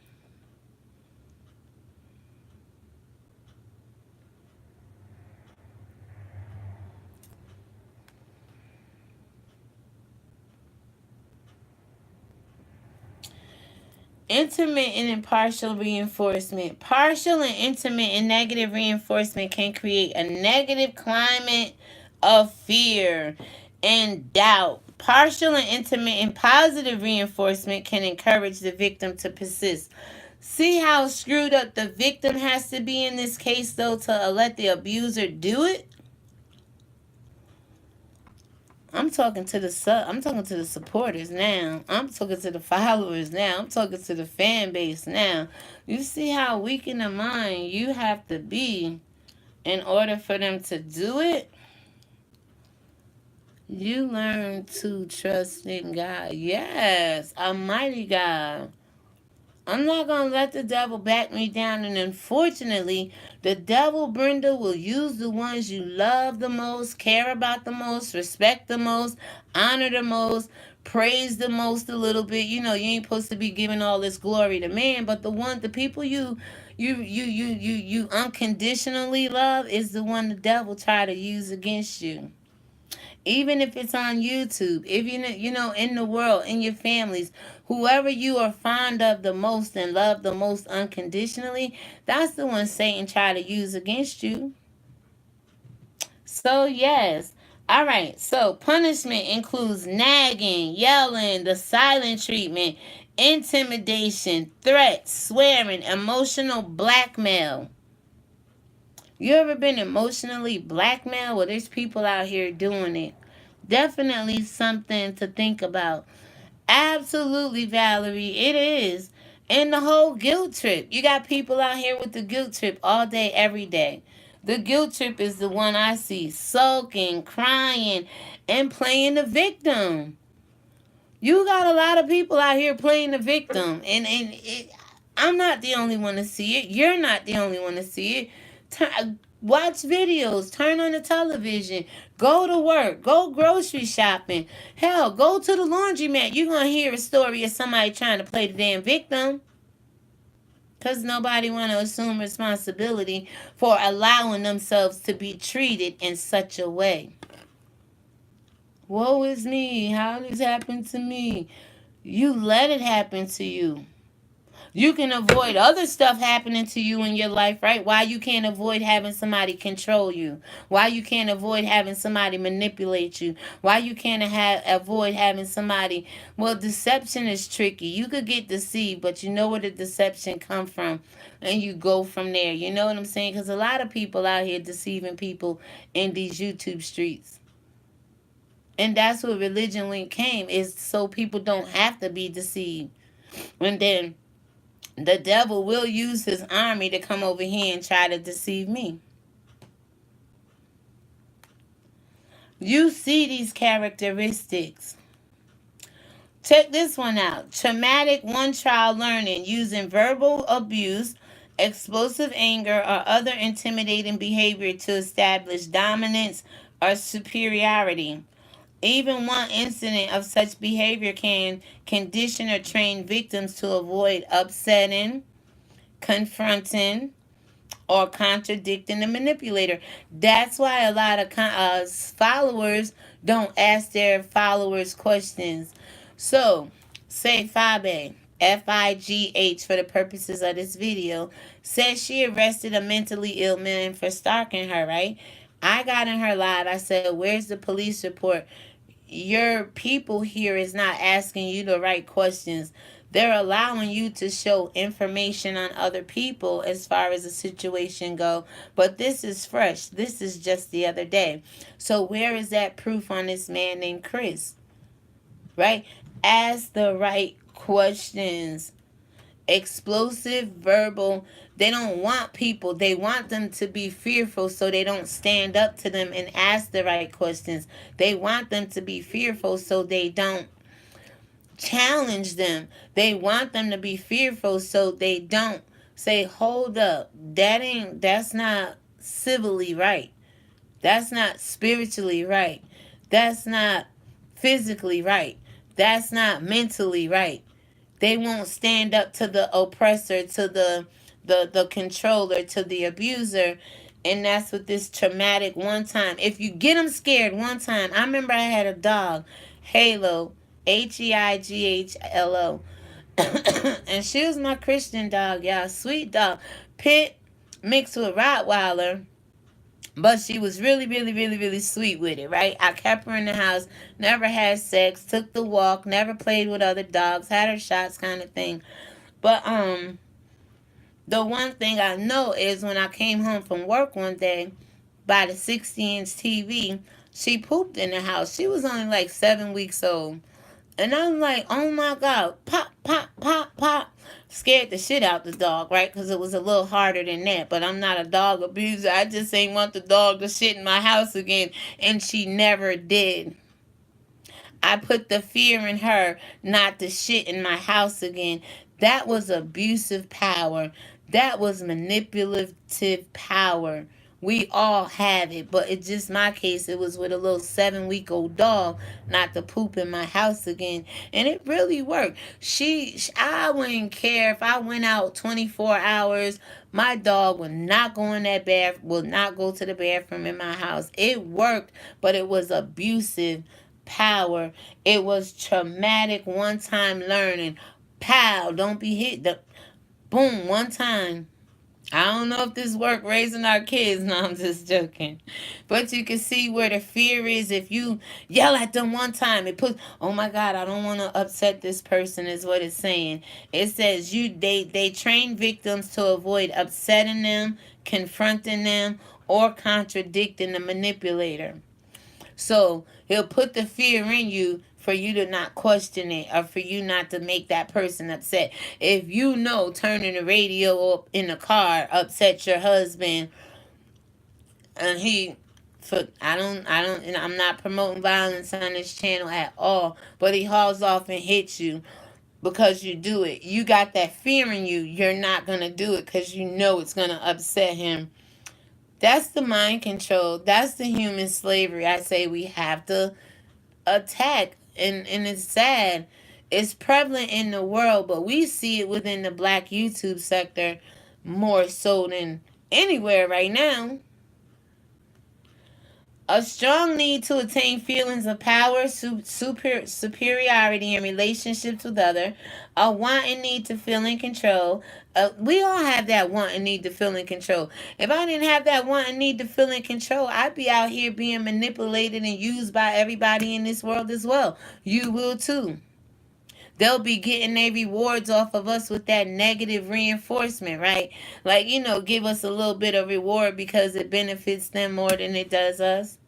Intimate and impartial reinforcement. Partial and intimate and negative reinforcement can create a negative climate of fear and doubt. Partial and intimate and positive reinforcement can encourage the victim to persist. See how screwed up the victim has to be in this case, though, to let the abuser do it? I'm talking to the supporters now. I'm talking to the followers now. I'm talking to the fan base now. You see how weak in the mind you have to be in order for them to do it? You learn to trust in God. Yes, a mighty God. I'm not going to let the devil back me down. And unfortunately, the devil, Brenda, will use the ones you love the most, care about the most, respect the most, honor the most, praise the most a little bit. You know, you ain't supposed to be giving all this glory to man, but the people you unconditionally love is the one the devil try to use against you. Even if it's on YouTube, if in the world, in your families, whoever you are fond of the most and love the most unconditionally, that's the one Satan try to use against you. So yes. All right. So punishment includes nagging, yelling, the silent treatment, intimidation, threats, swearing, emotional blackmail. You ever been emotionally blackmailed? Well, there's people out here doing it. Definitely something to think about. Absolutely, Valerie, it is. And the whole guilt trip. You got people out here with the guilt trip all day, every day. The guilt trip is the one I see sulking, crying, and playing the victim. You got a lot of people out here playing the victim. I'm not the only one to see it. You're not the only one to see it. Watch videos, turn on the television, go to work, go grocery shopping. Hell, go to the laundromat. You're going to hear a story of somebody trying to play the damn victim. Because nobody want to assume responsibility for allowing themselves to be treated in such a way. Woe is me. How this happened to me? You let it happen to you. You can avoid other stuff happening to you in your life, right? Why you can't avoid having somebody control you? Why you can't avoid having somebody manipulate you? Why you can't avoid having somebody? Well, deception is tricky. You could get deceived, but you know where the deception come from, and you go from there. You know what I'm saying? Because a lot of people out here deceiving people in these YouTube streets. And that's what Religion Link came, is so people don't have to be deceived. And then the devil will use his army to come over here and try to deceive me. You see these characteristics. Check this one out. Traumatic one-child learning using verbal abuse, explosive anger, or other intimidating behavior to establish dominance or superiority. Even one incident of such behavior can condition or train victims to avoid upsetting, confronting, or contradicting the manipulator. That's why a lot of followers don't ask their followers questions. So, say Fabe, Figh, for the purposes of this video, said she arrested a mentally ill man for stalking her, right? I got in her live. I said, where's the police report? Your people here is not asking you the right questions. They're allowing you to show information on other people as far as the situation go, but this is fresh. This is just the other day. So where is that proof on this man named Chris? Right? Ask the right questions. Explosive verbal, they don't want people, they want them to be fearful so they don't stand up to them and ask the right questions. They want them to be fearful so they don't challenge them. They want them to be fearful so they don't say, hold up, that's not civilly right, that's not spiritually right, that's not physically right, that's not mentally right. They won't stand up to the oppressor, to the controller, to the abuser. And that's what this traumatic one time. If you get them scared one time. I remember I had a dog, Halo, Heighlo. And she was my Christian dog, y'all. Sweet dog. Pit mixed with Rottweiler. But she was really, really, really, really sweet with it, right? I kept her in the house, never had sex, took the walk, never played with other dogs, had her shots kind of thing. But the one thing I know is when I came home from work one day, by the 60-inch TV, she pooped in the house. She was only like 7 weeks old. And I'm like, oh my God, pop, pop, pop, pop. Scared the shit out the dog, right? Because it was a little harder than that. But I'm not a dog abuser. I just ain't want the dog to shit in my house again. And she never did. I put the fear in her not to shit in my house again. That was abusive power. That was manipulative power. We all have it, but it's just my case. It was with a little 7-week-old dog, not to poop in my house again, and it really worked. I wouldn't care if I went out 24 hours. My dog would not go in that bath. Will not go to the bathroom in my house. It worked, but it was abusive power. It was traumatic one-time learning. Pow! Don't be hit. Boom! One time. I don't know if this work raising our kids. No, I'm just joking. But you can see where the fear is. If you yell at them one time, it puts, oh my God, I don't want to upset this person, is what it's saying. It says they train victims to avoid upsetting them, confronting them, or contradicting the manipulator. So he'll put the fear in you for you to not question it, or for you not to make that person upset. If you know turning the radio up in the car upset your husband, and and I'm not promoting violence on this channel at all, but he hauls off and hits you because you do it. You got that fear in you. You're not going to do it because you know it's going to upset him. That's the mind control. That's the human slavery I say we have to attack. And it's sad. It's prevalent in the world, but we see it within the Black YouTube sector more so than anywhere right now. A strong need to attain feelings of power, superiority in relationships with others. A want and need to feel in control. We all have that want and need to feel in control. If I didn't have that want and need to feel in control, I'd be out here being manipulated and used by everybody in this world as well. You will too. They'll be getting their rewards off of us with that negative reinforcement, right? Like, give us a little bit of reward because it benefits them more than it does us.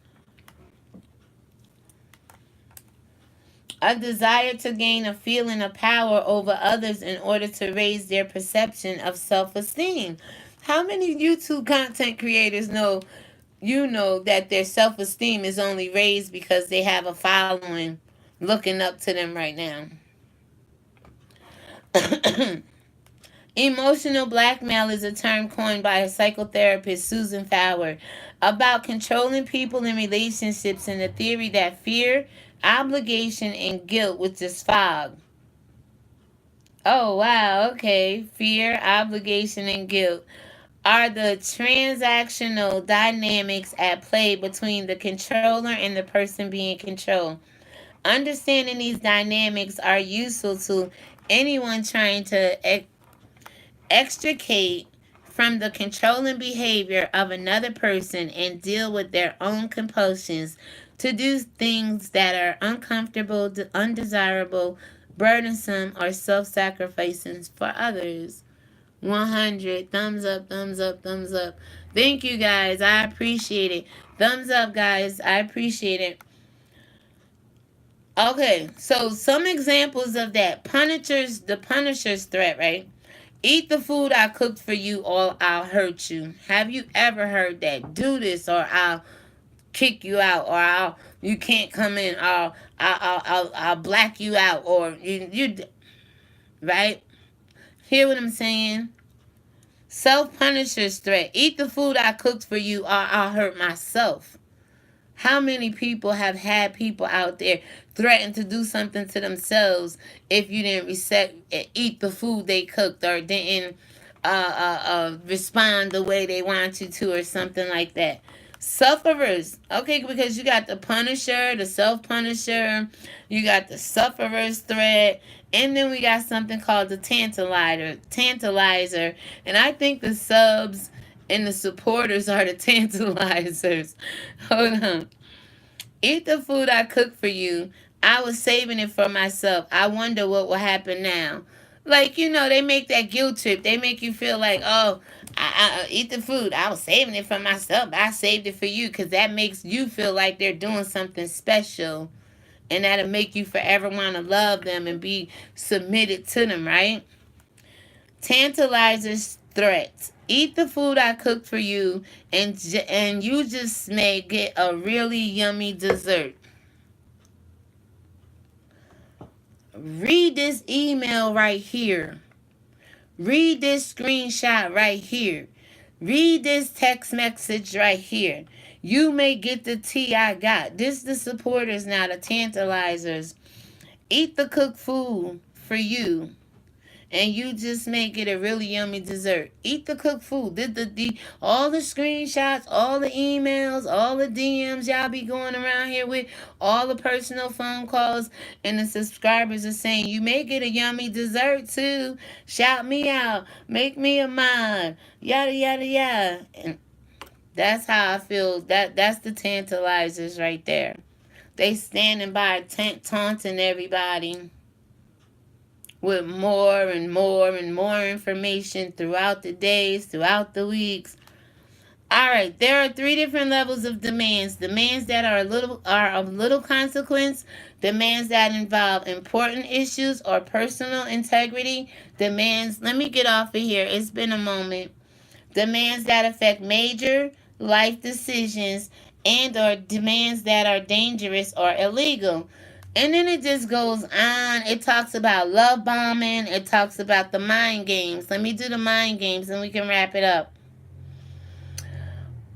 A desire to gain a feeling of power over others in order to raise their perception of self-esteem. How many YouTube content creators know that their self-esteem is only raised because they have a following looking up to them right now? Emotional blackmail is a term coined by psychotherapist Susan Fowler about controlling people in relationships and the theory that fear, obligation, and guilt, which is fog. Oh, wow, okay. Fear, obligation, and guilt are the transactional dynamics at play between the controller and the person being controlled. Understanding these dynamics are useful to anyone trying to extricate from the controlling behavior of another person and deal with their own compulsions to do things that are uncomfortable, undesirable, burdensome, or self-sacrificing for others. 100. Thumbs up, thumbs up, thumbs up. Thank you guys. I appreciate it. Thumbs up, guys. I appreciate it. Okay, so some examples of that. The Punisher's threat, right? Eat the food I cooked for you or I'll hurt you. Have you ever heard that? Do this or I'll kick you out, or you can't come in, or I'll black you out, or you right? Hear what I'm saying? Self-punisher's threat. Eat the food I cooked for you or I'll hurt myself. How many people have had people out there threaten to do something to themselves if you didn't eat the food they cooked, or didn't respond the way they want you to, or something like that? Sufferers. Okay, because you got the punisher, the self-punisher, you got the sufferer's threat, and then we got something called the tantalizer. And I think the subs and the supporters are the tantalizers. Hold on. Eat the food I cooked for you. I was saving it for myself. I wonder what will happen now. Like, they make that guilt trip. They make you feel like, oh, I eat the food. I was saving it for myself. I saved it for you, because that makes you feel like they're doing something special. And that'll make you forever want to love them and be submitted to them, right? Tantalizer's threats. Eat the food I cooked for you, and you just may get a really yummy dessert. Read this email right here. Read this screenshot right here. Read this text message right here. You may get the tea I got. This the supporters now, the tantalizers. Eat the cooked food for you, and you just may get a really yummy dessert. Eat the cooked food. All the screenshots, all the emails, all the DMs y'all be going around here with, all the personal phone calls, and the subscribers are saying, you may get a yummy dessert too. Shout me out. Make me a mod. Yada, yada, yada. And that's how I feel. That's the tantalizers right there. They standing by taunting everybody with more and more and more information throughout the days, throughout the weeks. All right, there are 3 different levels of demands. Demands that are of little consequence, demands that involve important issues or personal integrity, demands, let me get off of here, it's been a moment. Demands that affect major life decisions, and or demands that are dangerous or illegal. And then it just goes on. It talks about love bombing. It talks about the mind games. Let me do the mind games and we can wrap it up.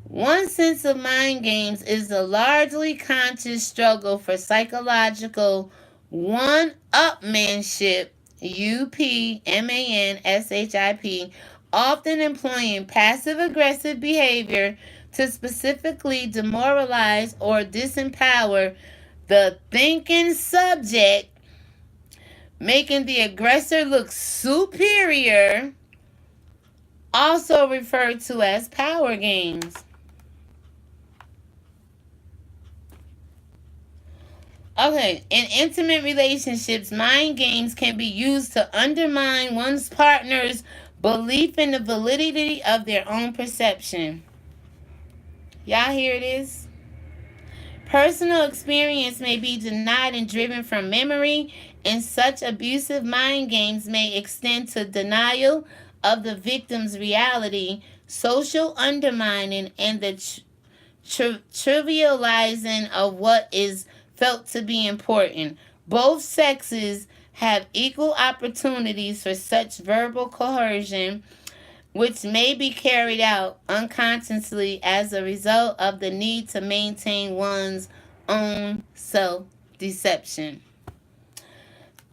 One sense of mind games is the largely conscious struggle for psychological one-upmanship, UPMANSHIP, often employing passive-aggressive behavior to specifically demoralize or disempower the thinking subject, making the aggressor look superior, also referred to as power games. Okay, in intimate relationships, mind games can be used to undermine one's partner's belief in the validity of their own perception. Y'all hear this? Personal experience may be denied and driven from memory, and such abusive mind games may extend to denial of the victim's reality, social undermining, and the trivializing of what is felt to be important. Both sexes have equal opportunities for such verbal coercion, which may be carried out unconsciously as a result of the need to maintain one's own self deception.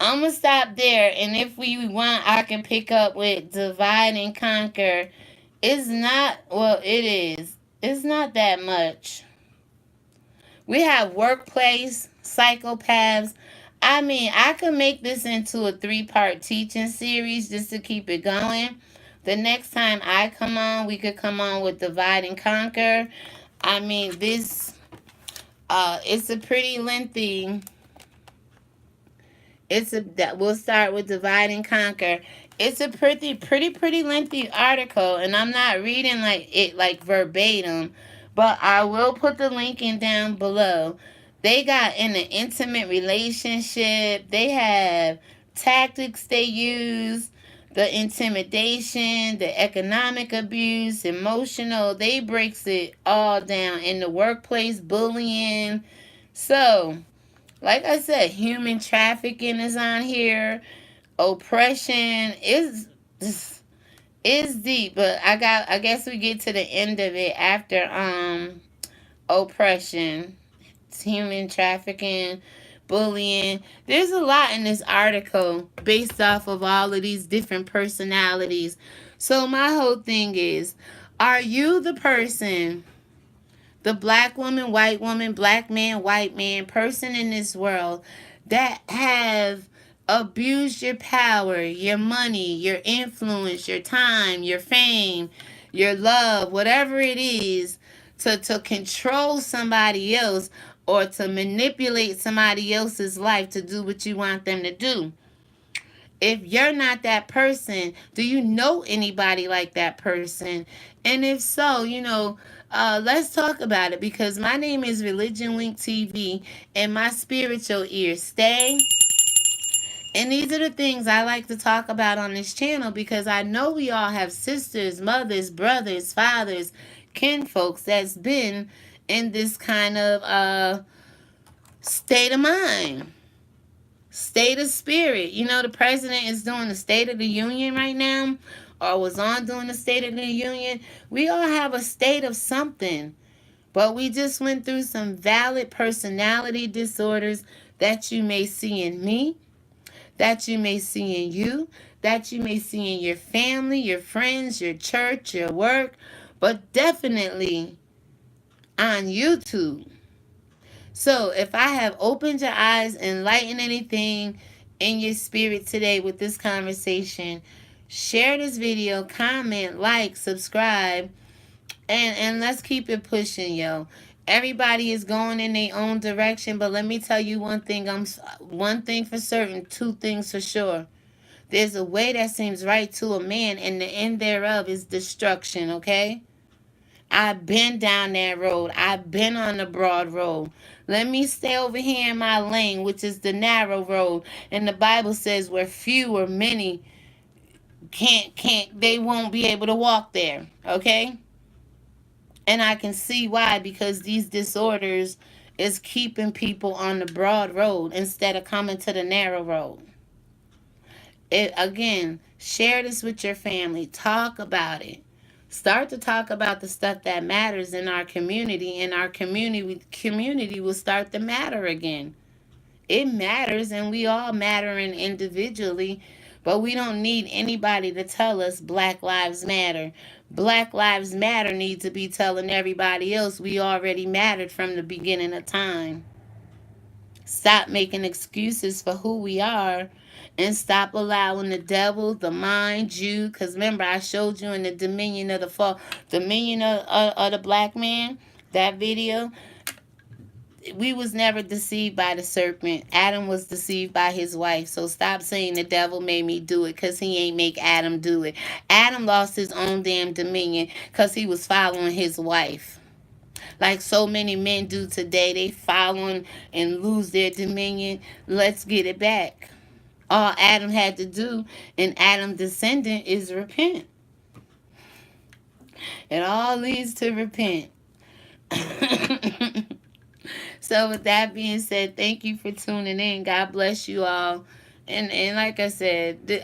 I'm gonna stop there, and if we want, I can pick up with divide and conquer. It's not, well, it is. It's not that much. We have workplace psychopaths. I mean, I could make this into a 3-part teaching series just to keep it going. The next time I come on, we could come on with divide and conquer. I mean, this it's a pretty lengthy. We'll start with divide and conquer. It's a pretty lengthy article, and I'm not reading like verbatim, but I will put the link in down below. They got in an intimate relationship. They have tactics they use, the intimidation, the economic abuse, emotional. They breaks it all down in the workplace, bullying. So, like I said, human trafficking is on here. Oppression is deep, but I guess we get to the end of it after oppression. It's human trafficking, bullying. There's a lot in this article based off of all of these different personalities. So my whole thing is, are you the person, the black woman, black man, white man, person in this world that have abused your power, your money, your influence, your time, your fame, your love, whatever it is, to control somebody else or to manipulate somebody else's life to do what you want them to do? If you're not that person, do you know anybody like that person? And if so, let's talk about it, because my name is ReligionWinked TV, and my spiritual ears stay. And these are the things I like to talk about on this channel, because I know we all have sisters, mothers, brothers, fathers, kinfolks that's been in this kind of state of mind, state of spirit. The president is doing the State of the Union right now, or was on doing the State of the Union. We all have a state of something, but we just went through some valid personality disorders that you may see in me, that you may see in you, that you may see in your family, your friends, your church, your work, but definitely on YouTube. So if I have opened your eyes, enlightened anything in your spirit today with this conversation, share this video, comment, like, subscribe, and let's keep it pushing, yo. Everybody is going in their own direction, but let me tell you one thing. One thing for certain, two things for sure. There's a way that seems right to a man, and the end thereof is destruction, okay? I've been down that road. I've been on the broad road. Let me stay over here in my lane, which is the narrow road. And the Bible says where few or many they won't be able to walk there, okay? And I can see why, because these disorders is keeping people on the broad road instead of coming to the narrow road. Again, share this with your family. Talk about it. Start to talk about the stuff that matters in our community, and our community will start to matter again. It matters, and we all matter individually, but we don't need anybody to tell us Black Lives Matter. Black Lives Matter needs to be telling everybody else we already mattered from the beginning of time. Stop making excuses for who we are and stop allowing the devil, the mind, you. Because remember, I showed you in the Dominion of the Fall, Dominion of the Black Man, that video. We was never deceived by the serpent. Adam was deceived by his wife. So stop saying the devil made me do it because he ain't make Adam do it. Adam lost his own damn dominion because he was following his wife. Like so many men do today, they following and lose their dominion. Let's get it back. All Adam had to do, and Adam's descendant, is repent. It all leads to repent. So with that being said, thank you for tuning in. God bless you all. And like I said, it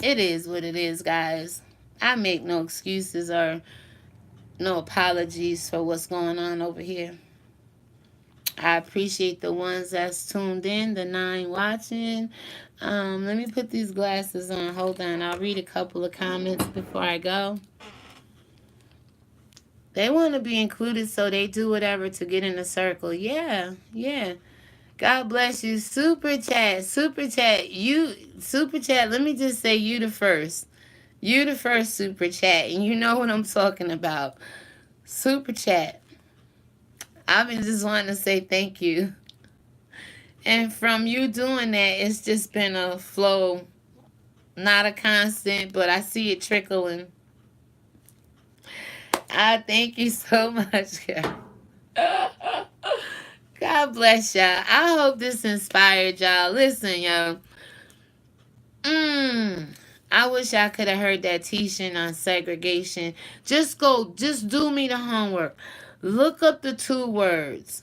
is what it is, guys. I make no excuses or no apologies for what's going on over here. I appreciate the ones that's tuned in, the 9 watching. Let me put these glasses on. Hold on. I'll read a couple of comments before I go. They want to be included, so they do whatever to get in the circle. Yeah, yeah. God bless you. Super chat, super chat. Super chat. Let me just say you the first. You the first super chat, and you know what I'm talking about. Super chat. I've been just wanting to say thank you. And from you doing that, it's just been a flow, not a constant, but I see it trickling. I thank you so much, girl. God bless y'all. I hope this inspired y'all. Listen, y'all. I wish I could have heard that teaching on segregation. Just do me the homework. Look up the 2 words.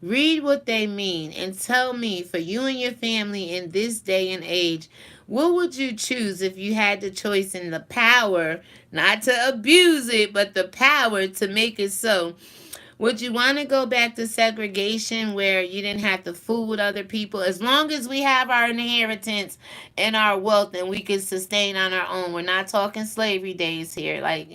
Read what they mean and tell me, for you and your family in this day and age, what would you choose if you had the choice and the power, not to abuse it, but the power to make it so? Would you want to go back to segregation where you didn't have to fool with other people? As long as we have our inheritance and our wealth and we can sustain on our own. We're not talking slavery days here, like,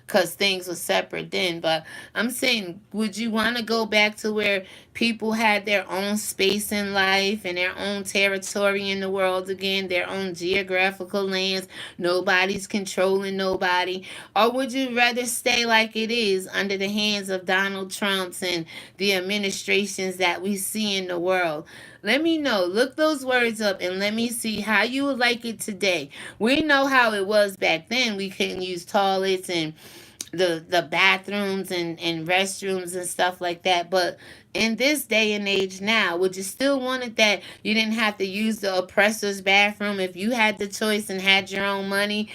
because things were separate then. But I'm saying, would you want to go back to where people had their own space in life and their own territory in the world again, their own geographical lands? Nobody's controlling nobody. Or would you rather stay like it is under the hands of Donald Trump's and the administrations that we see in the world? Let me know. Look those words up and let me see how you would like it today. We know how it was back then. We couldn't use toilets and the bathrooms and restrooms and stuff like that. But in this day and age now, would you still want it that you didn't have to use the oppressor's bathroom if you had the choice and had your own money?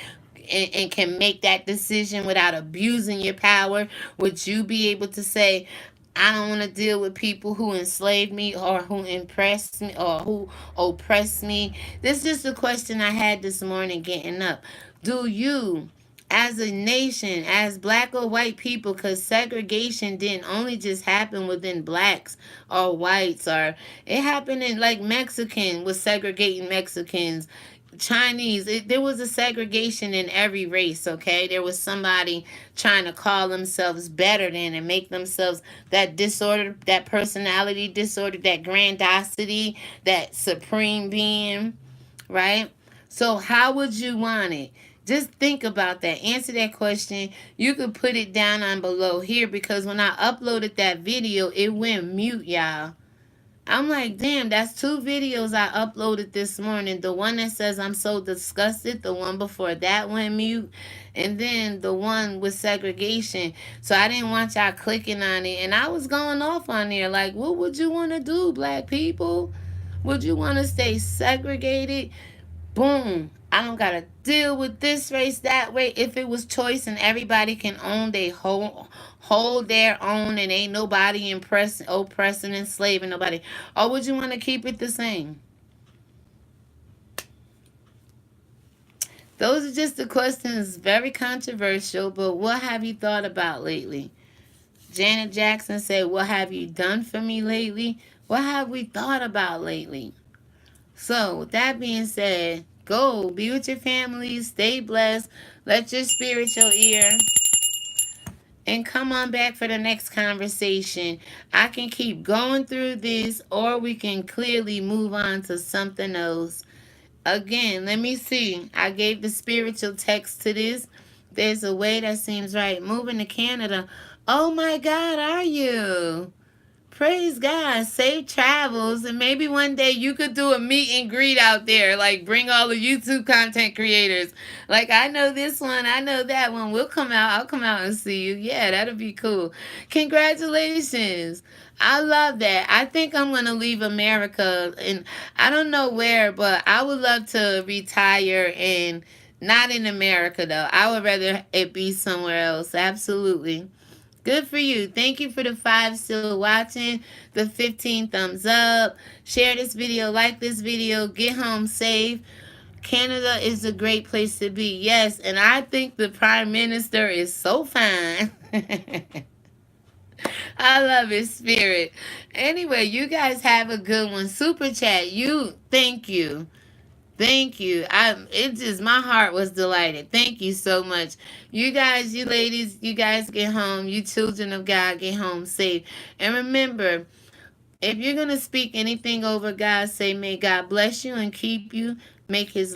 And can make that decision without abusing your power? Would you be able to say, I don't want to deal with people who enslaved me or who impressed me or who oppressed me? This is just a question I had this morning getting up. Do you, as a nation, as black or white people, because segregation didn't only just happen within blacks or whites, or it happened in, like, Mexican was segregating Mexicans, Chinese, there was a segregation in every race, okay? There was somebody trying to call themselves better than and make themselves that disorder, that personality disorder, that grandiosity, that supreme being, right? So how would you want it? Just think about that. Answer that question. You could put it down on below here, because when I uploaded that video, it went mute, y'all. I'm like, damn, that's 2 videos I uploaded this morning. The one that says I'm so disgusted, the one before that went mute, and then the one with segregation. So I didn't want y'all clicking on it. And I was going off on there like, what would you want to do, black people? Would you want to stay segregated? Boom. I don't got to deal with this race, that way. If it was choice and everybody can own they hold their own and ain't nobody oppressing, enslaving nobody. Or would you want to keep it the same? Those are just the questions, very controversial, but what have you thought about lately? Janet Jackson said, what have you done for me lately? What have we thought about lately? So, with that being said, Go be with your family. Stay blessed. Let your spiritual ear and come on back for the next conversation. I can keep going through this, or we can clearly move on to something else. Again, let me see. I gave the spiritual text to this. There's a way that seems right. Moving to Canada. Oh my God, are you? Praise God. Safe travels. And maybe one day you could do a meet and greet out there. Like bring all the YouTube content creators. Like I know this one. I know that one. We'll come out. I'll come out and see you. Yeah, that'll be cool. Congratulations. I love that. I think I'm going to leave America. And I don't know where, but I would love to retire and not in America though. I would rather it be somewhere else. Absolutely. Good for you. Thank you for the 5 still watching, the 15 thumbs up. Share this video, like this video, get home safe. Canada is a great place to be. Yes, and I think the Prime Minister is so fine. I love his spirit. Anyway, you guys have a good one. Super chat. Thank you. Thank you. It just my heart was delighted. Thank you so much. You guys, you ladies, you guys get home. You children of God get home safe. And remember, if you're going to speak anything over God, say, may God bless you and keep you. Make his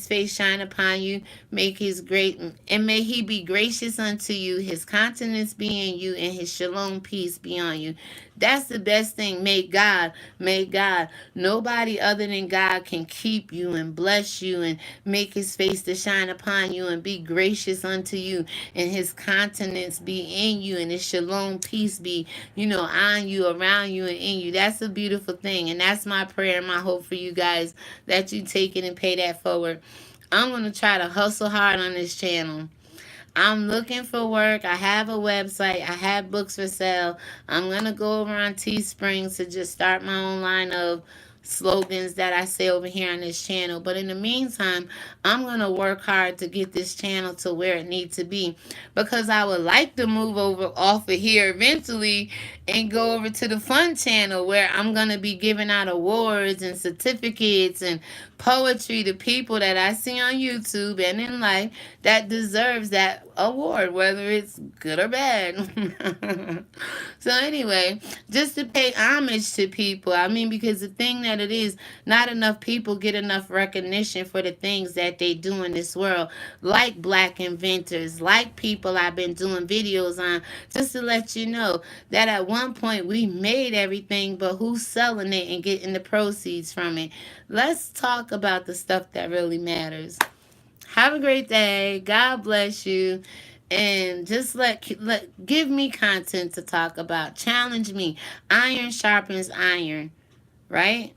face shine upon you. Make his great, and may he be gracious unto you. His countenance be in you, and his shalom peace be on you. That's the best thing. May God, nobody other than God can keep you and bless you and make his face to shine upon you and be gracious unto you, and his countenance be in you, and his shalom peace be, on you, around you, and in you. That's a beautiful thing. And that's my prayer and my hope for you guys, that you take it and pay that forward. I'm going to try to hustle hard on this channel. I'm looking for work. I have a website. I have books for sale. I'm going to go over on Teespring to just start my own line of slogans that I say over here on this channel. But in the meantime, I'm going to work hard to get this channel to where it needs to be, because I would like to move over off of here eventually and go over to the fun channel, where I'm going to be giving out awards and certificates and poetry to people that I see on YouTube and in life that deserves that award, whether it's good or bad. So anyway, just to pay homage to people. I mean, because the thing that it is, not enough people get enough recognition for the things that they do in this world, like black inventors, like people I've been doing videos on, just to let you know that at one point we made everything, but who's selling it and getting the proceeds from it? Let's talk about the stuff that really matters. Have a great day. God bless you. And just give me content to talk about. Challenge me. Iron sharpens iron, right?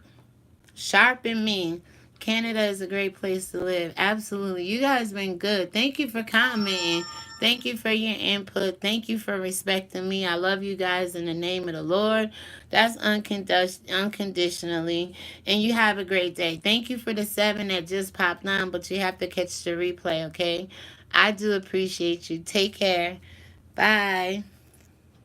Sharpen me. Canada is a great place to live. Absolutely. You guys been good. Thank you for commenting. Thank you for your input. Thank you for respecting me. I love you guys in the name of the Lord. That's unconditionally. And you have a great day. Thank you for the 7 that just popped on, but you have to catch the replay, okay? I do appreciate you. Take care. Bye.